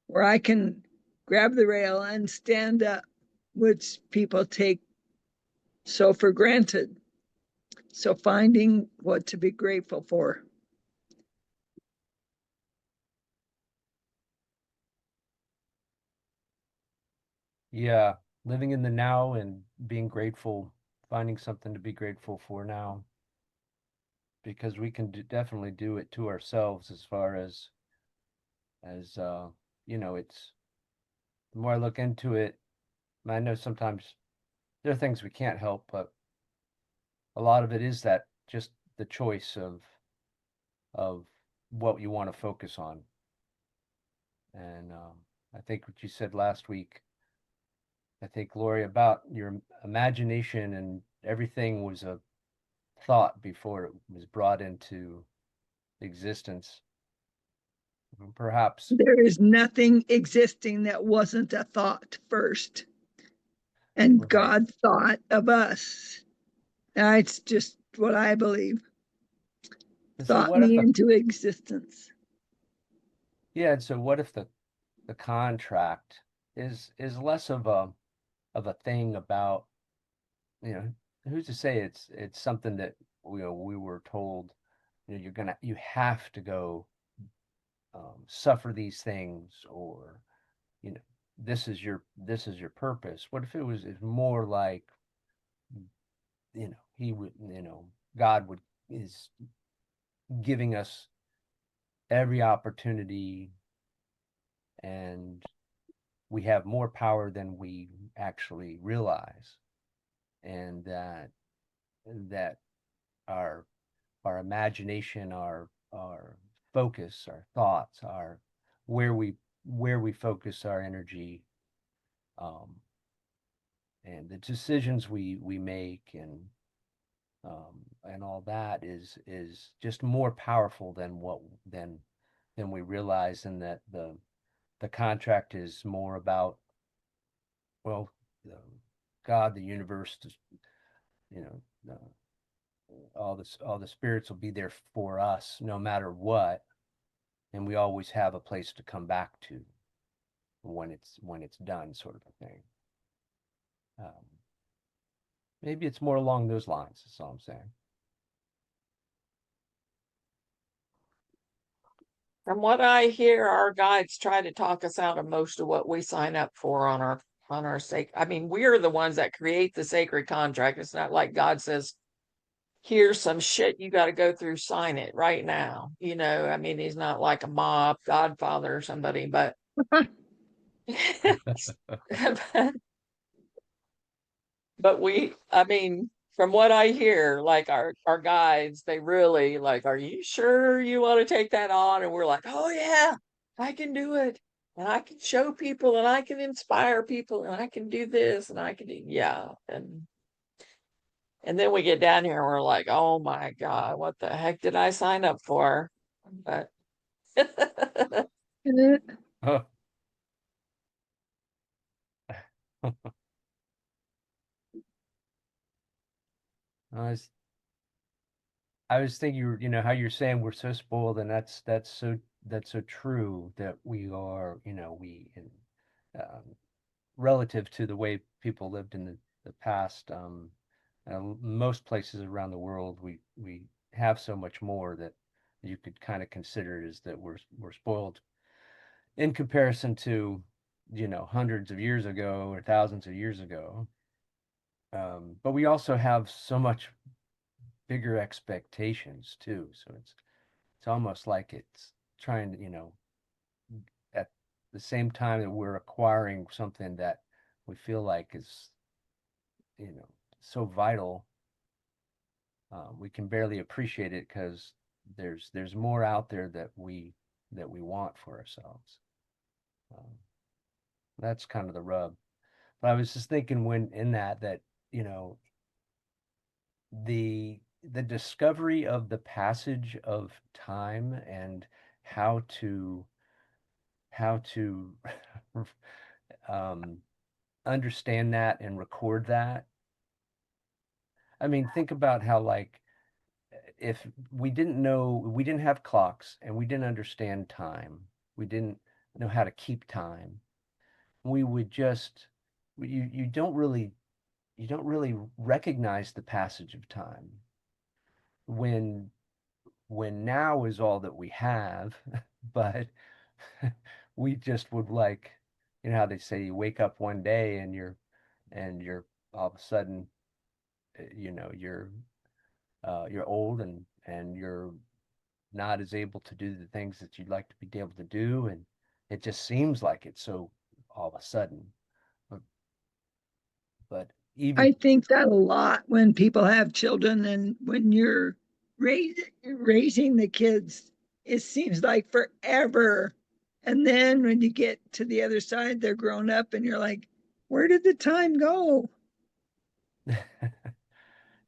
where I can grab the rail and stand up, which people take so for granted. So finding what to be grateful for. Yeah, living in the now and being grateful, finding something to be grateful for now, because we can definitely do it to ourselves as far as it's the more I look into it, I know sometimes there are things we can't help, but a lot of it is that just the choice of what you want to focus on. And I think what you said last week, I think, Lori, about your imagination and everything was a thought before it was brought into existence. Perhaps, There is nothing existing that wasn't a thought first. And right. God thought of us. It's just what I believe. And so Thought what if me into existence. and so what if the contract is less of a thing about, you know, who's to say it's something that we were told, you have to go suffer these things, or you know this is your purpose. What if it was more like, he would, God would is giving us every opportunity, and we have more power than we actually realize, and that our imagination, our focus, our thoughts, our where we focus our energy, um, and the decisions we make, and all that is just more powerful than we realize, and that the contract is more about, well, the, God, the universe, you know, all the spirits will be there for us no matter what, and we always have a place to come back to when it's done, sort of a thing. Um, Maybe it's more along those lines. That's all I'm saying. From what I hear, our guides try to talk us out of most of what we sign up for on our sake. I mean, we're the ones that create the sacred contract. It's not like God says, here's some shit you got to go through, sign it right now. I mean, he's not like a mob godfather or somebody, but but I mean, from what I hear, like our guides, they really like, are you sure you want to take that on? And we're like, oh yeah, I can do it. And I can show people, and I can inspire people, and I can do this, and I can do, yeah. And then we get down here and we're like, oh my God, what the heck did I sign up for? But I was I was thinking, how you're saying we're so spoiled, and that's so true, that we are, um, relative to the way people lived in the past. Most places around the world, we have so much more that you could kind of consider it as that we're spoiled in comparison to, hundreds of years ago or thousands of years ago. But we also have so much bigger expectations too. So it's almost like it's trying to, at the same time that we're acquiring something that we feel like is, so vital, we can barely appreciate it because there's more out there that we want for ourselves. Um, that's kind of the rub. But I was just thinking, when in that, you know, the discovery of the passage of time, and how to um, understand that and record that. I mean, think about how, like, if we didn't have clocks, and we didn't understand time, we didn't know how to keep time, we would just, you don't really recognize the passage of time when now is all that we have. But we just would, like, you know how they say you wake up one day and you're all of a sudden, you know, you're old and you're not as able to do the things that you'd like to be able to do, and it just seems like it's so all of a sudden. But, but even I think that a lot when people have children and when you're raising the kids, it seems like forever. And then when you get to the other side, they're grown up and you're like, where did the time go?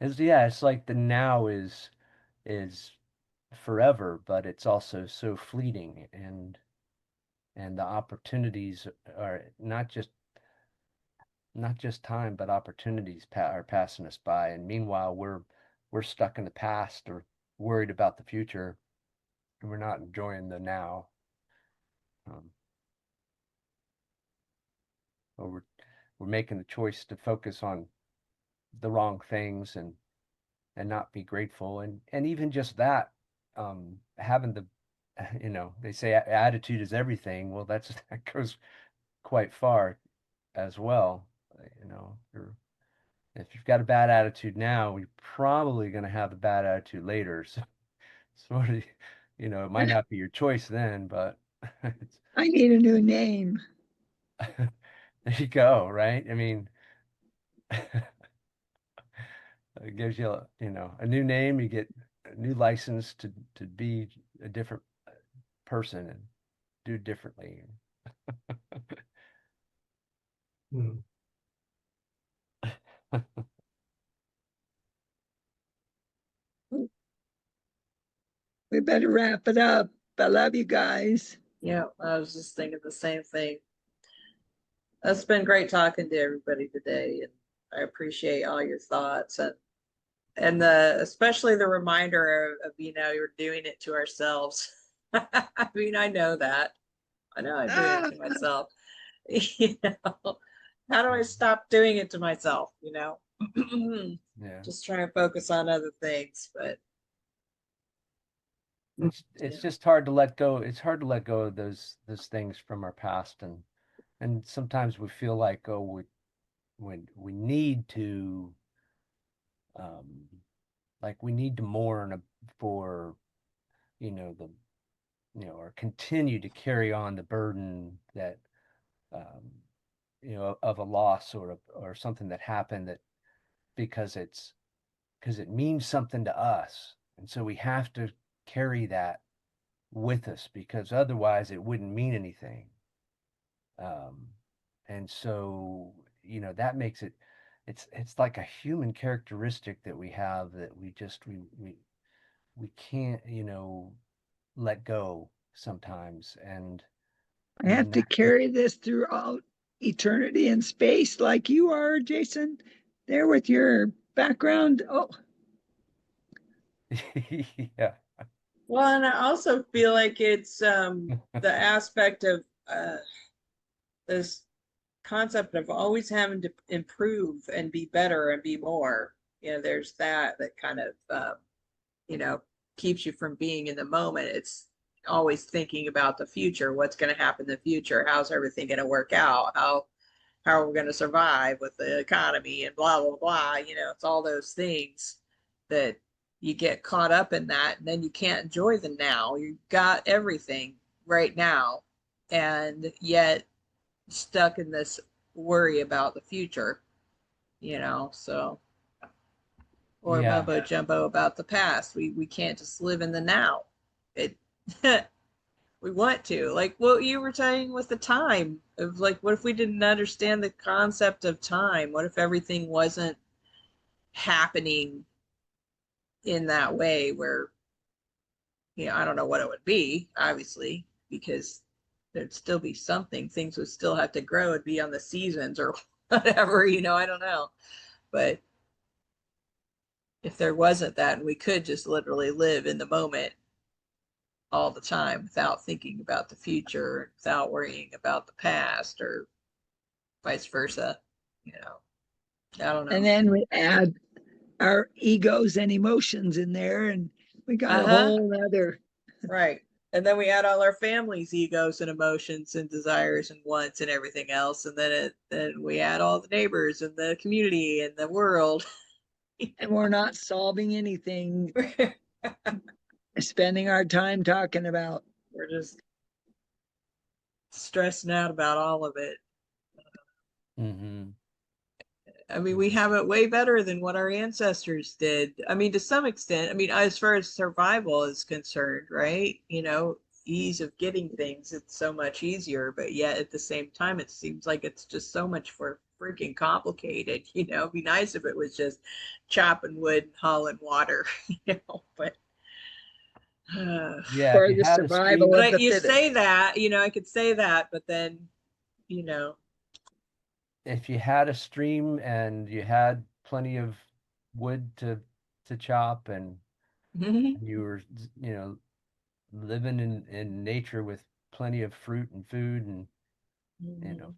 it's like the now is forever, but it's also so fleeting, and the opportunities are not just time, but opportunities are passing us by. And meanwhile, we're stuck in the past or worried about the future, and we're not enjoying the now. Um, or we're making the choice to focus on the wrong things and not be grateful. And even just that, having the, you know, they say attitude is everything. Well, that goes quite far as well. You know, if you've got a bad attitude now, you're probably going to have a bad attitude later. So sort of, you know, it might not be your choice then, but it's, I need a new name. there you go, right? I mean, it gives you, you know, a new name, you get a new license to be a different person and do differently. Hmm. We better wrap it up. I love you guys. Yeah, I was just thinking the same thing. It's been great talking to everybody today, and I appreciate all your thoughts and the especially the reminder of you know, you're doing it to ourselves. I mean, I know that. I know I'm doing it Ah, to myself. You know, how do I stop doing it to myself? You know, Yeah. just trying to focus on other things, but It's yeah. just hard to let go. It's hard to let go of those things from our past, and sometimes we feel like, oh, we need to, um like we need to mourn for, you know, the, you know, or continue to carry on the burden that, um you know, of a loss or something that happened, that because it means something to us, and so we have to carry that with us because otherwise it wouldn't mean anything. Um, and so, you know, that makes it, it's like a human characteristic that we have that we can't, you know, let go sometimes. I And have then to that can, carry this throughout eternity and space like you are, Jason, there with your background. Oh, yeah. Well, and I also feel like it's the aspect of this concept of always having to improve and be better and be more. You know, there's that kind of you know, keeps you from being in the moment. It's always thinking about the future, what's going to happen in the future, how's everything going to work out, how are we going to survive with the economy and blah blah blah. You know, it's all those things that you get caught up in that, and then you can't enjoy the now. You've got everything right now, and yet stuck in this worry about the future. You know, so or Yeah. mumbo jumbo about the past. We can't just live in the now. It we want to. Like what you were saying with the time of like what if we didn't understand the concept of time? What if everything wasn't happening in that way where you know, I don't know what it would be, obviously, because there'd still be something. Things would still have to grow. It'd be on the seasons or whatever, you know, I don't know. But if there wasn't that and we could just literally live in the moment all the time without thinking about the future, without worrying about the past or vice versa, you know, I don't and know. then we add our egos and emotions in there, and we got a Uh-huh. whole other. Right. And then we add all our family's egos and emotions and desires and wants and everything else. And then we add all the neighbors and the community and the world. And we're not solving anything, spending our time talking about. We're just stressing out about all of it. Mm-hmm. I mean, we have it way better than what our ancestors did. I mean, to some extent, I mean, as far as survival is concerned, right? You know, ease of getting things, it's so much easier, but yet at the same time, it seems like it's just so much for freaking complicated. You know, it'd be nice if it was just chopping wood and hauling water, you know, but Yeah, if For you the had a survival stream, of but the you fittest. say that, you know, I could say that, but then, you know, if you had a stream and you had plenty of wood to chop and you were, you know, living in nature with plenty of fruit and food and, you know,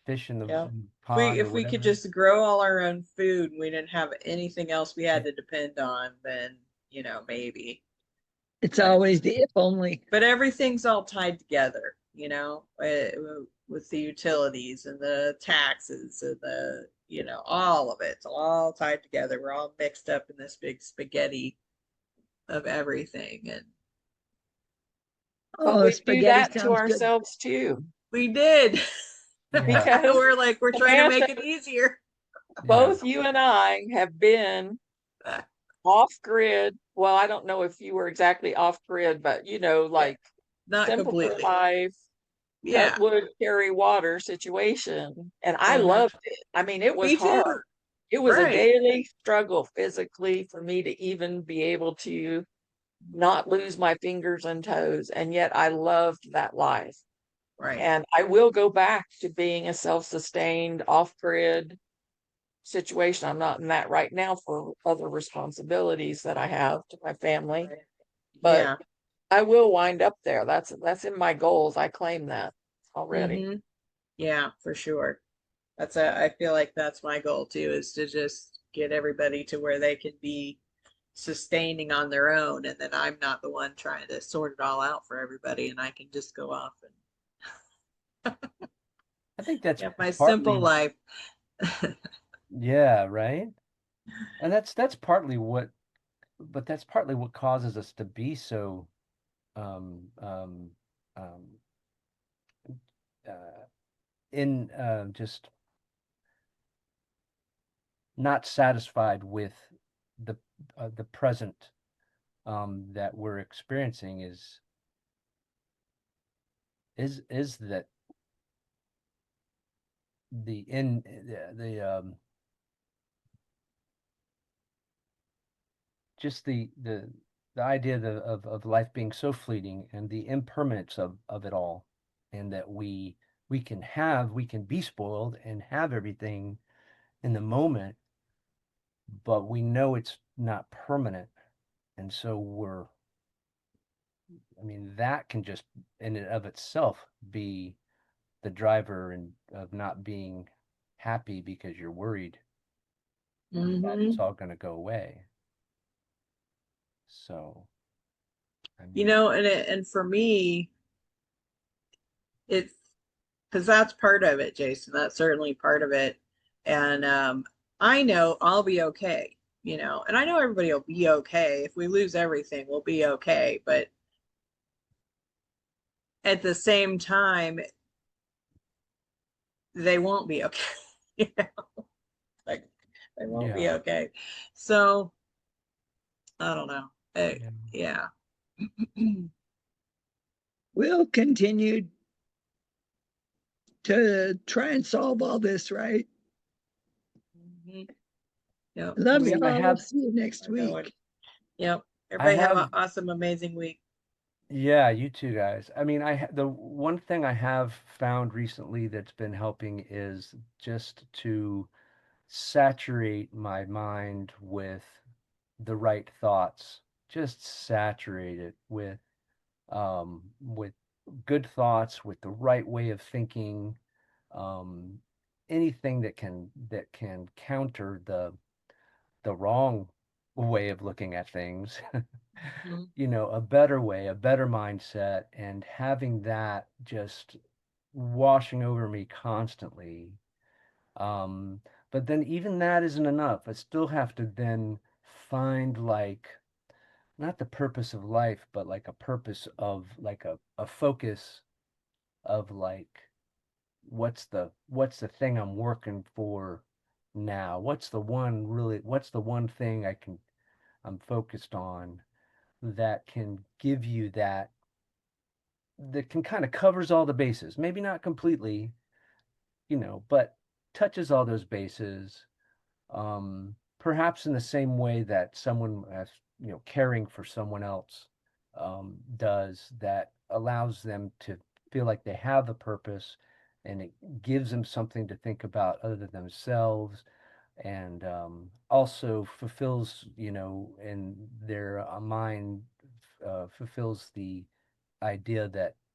fish in the yeah. pond or If we could whatever. just grow all our own food and we didn't have anything else we had Yeah. to depend on, then, you know, maybe. It's But always the if only. everything's all tied together, you know, with the utilities and the taxes and the, you know, all of it. It's all tied together. We're all mixed up in this big spaghetti of everything. And But Oh, we do spaghetti that to sounds good. ourselves too, we did. Yeah. because We're like, we're trying to Samantha, make it easier. Yeah. both you and I have been off grid. Well, I don't know if you were exactly off grid, but you know, like Not simple completely. life, Yeah. cut wood, carry water situation. And I 100. loved it. I mean, it was Me too. hard. It was a Right. daily struggle physically for me to even be able to not lose my fingers and toes. And yet I loved that life. Right. And I will go back to being a self-sustained, off-grid situation. I'm not in that right now for other responsibilities that I have to my family, Right. but Yeah. I will wind up there. That's in my goals. I claim that already. Mm-hmm. Yeah, for sure. I feel like that's my goal too, is to just get everybody to where they can be sustaining on their own, and then I'm not the one trying to sort it all out for everybody, and I can just go off I think and that's have my simple partly, life. yeah, right? And that's partly what, but that's partly what causes us to be so um um um uh in just not satisfied with the present that we're experiencing is that the just the idea of life being so fleeting and the impermanence of it all, and that we can be spoiled and have everything in the moment, but we know it's not permanent. And so I mean, that can just in and of itself be the driver and of not being happy because you're worried that Hmm. it's all going to go away. So, I You mean, know, and for me, it's because that's part of it, Jason. That's certainly part of it. And I know I'll be okay, you know, and I know everybody will be okay. If we lose everything, we'll be okay. But at the same time, they won't be okay. You know, like they won't be yeah, okay. So I don't know. yeah, Yeah. We'll continue to try and solve all this, right? Mhm. Yep. We'll Love you see I all. have, See you next where we're going. week. Yep. I Everybody have an have, awesome, amazing week. yeah, you too, guys. I mean, the one thing I have found recently that's been helping is just to saturate my mind with the right thoughts. Just saturate it with good thoughts, with the right way of thinking, um, anything that can counter the wrong way of looking at things. Mhm. You know, a better way, a better mindset, and having that just washing over me constantly. Um, but then even that isn't enough. I still have to then find like not the purpose of life, but like a purpose of like a focus of like what's the thing I'm working for now? What's the one thing I'm focused on that can give you that can kind of covers all the bases. Maybe not completely, you know, but touches all those bases. Perhaps in the same way that someone you know, caring for someone else does, that allows them to feel like they have a purpose and it gives them something to think about other than themselves, and also fulfills, you know, in their mind, fulfills the idea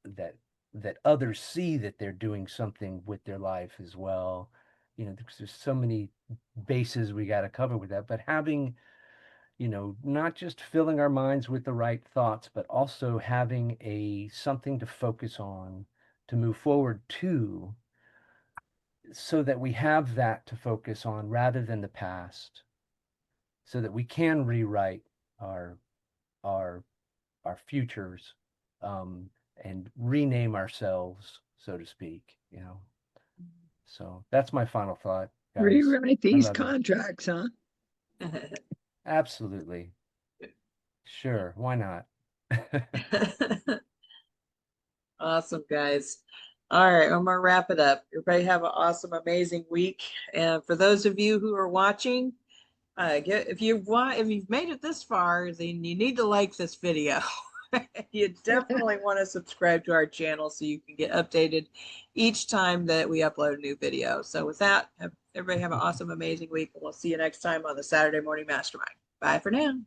that others see that they're doing something with their life as well. You know, there's so many bases we got to cover with that, but having, you know, not just filling our minds with the right thoughts, but also having a something to focus on, to move forward to, so that we have that to focus on rather than the past, so that we can rewrite our our our futures, um, and rename ourselves, so to speak, you know. So that's my final thought, guys. Rewrite I these love you. contracts, huh? Absolutely. Sure. Why not? Awesome, guys. All right, I'm gonna wrap it up. Everybody have an awesome, amazing week. And for those of you who are watching, if you've made it this far, then you need to like this video. You definitely want to subscribe to our channel so you can get updated each time that we upload a new video. So with that, everybody have an awesome, amazing week, and we'll see you next time on the Saturday Morning Mastermind. Bye for now.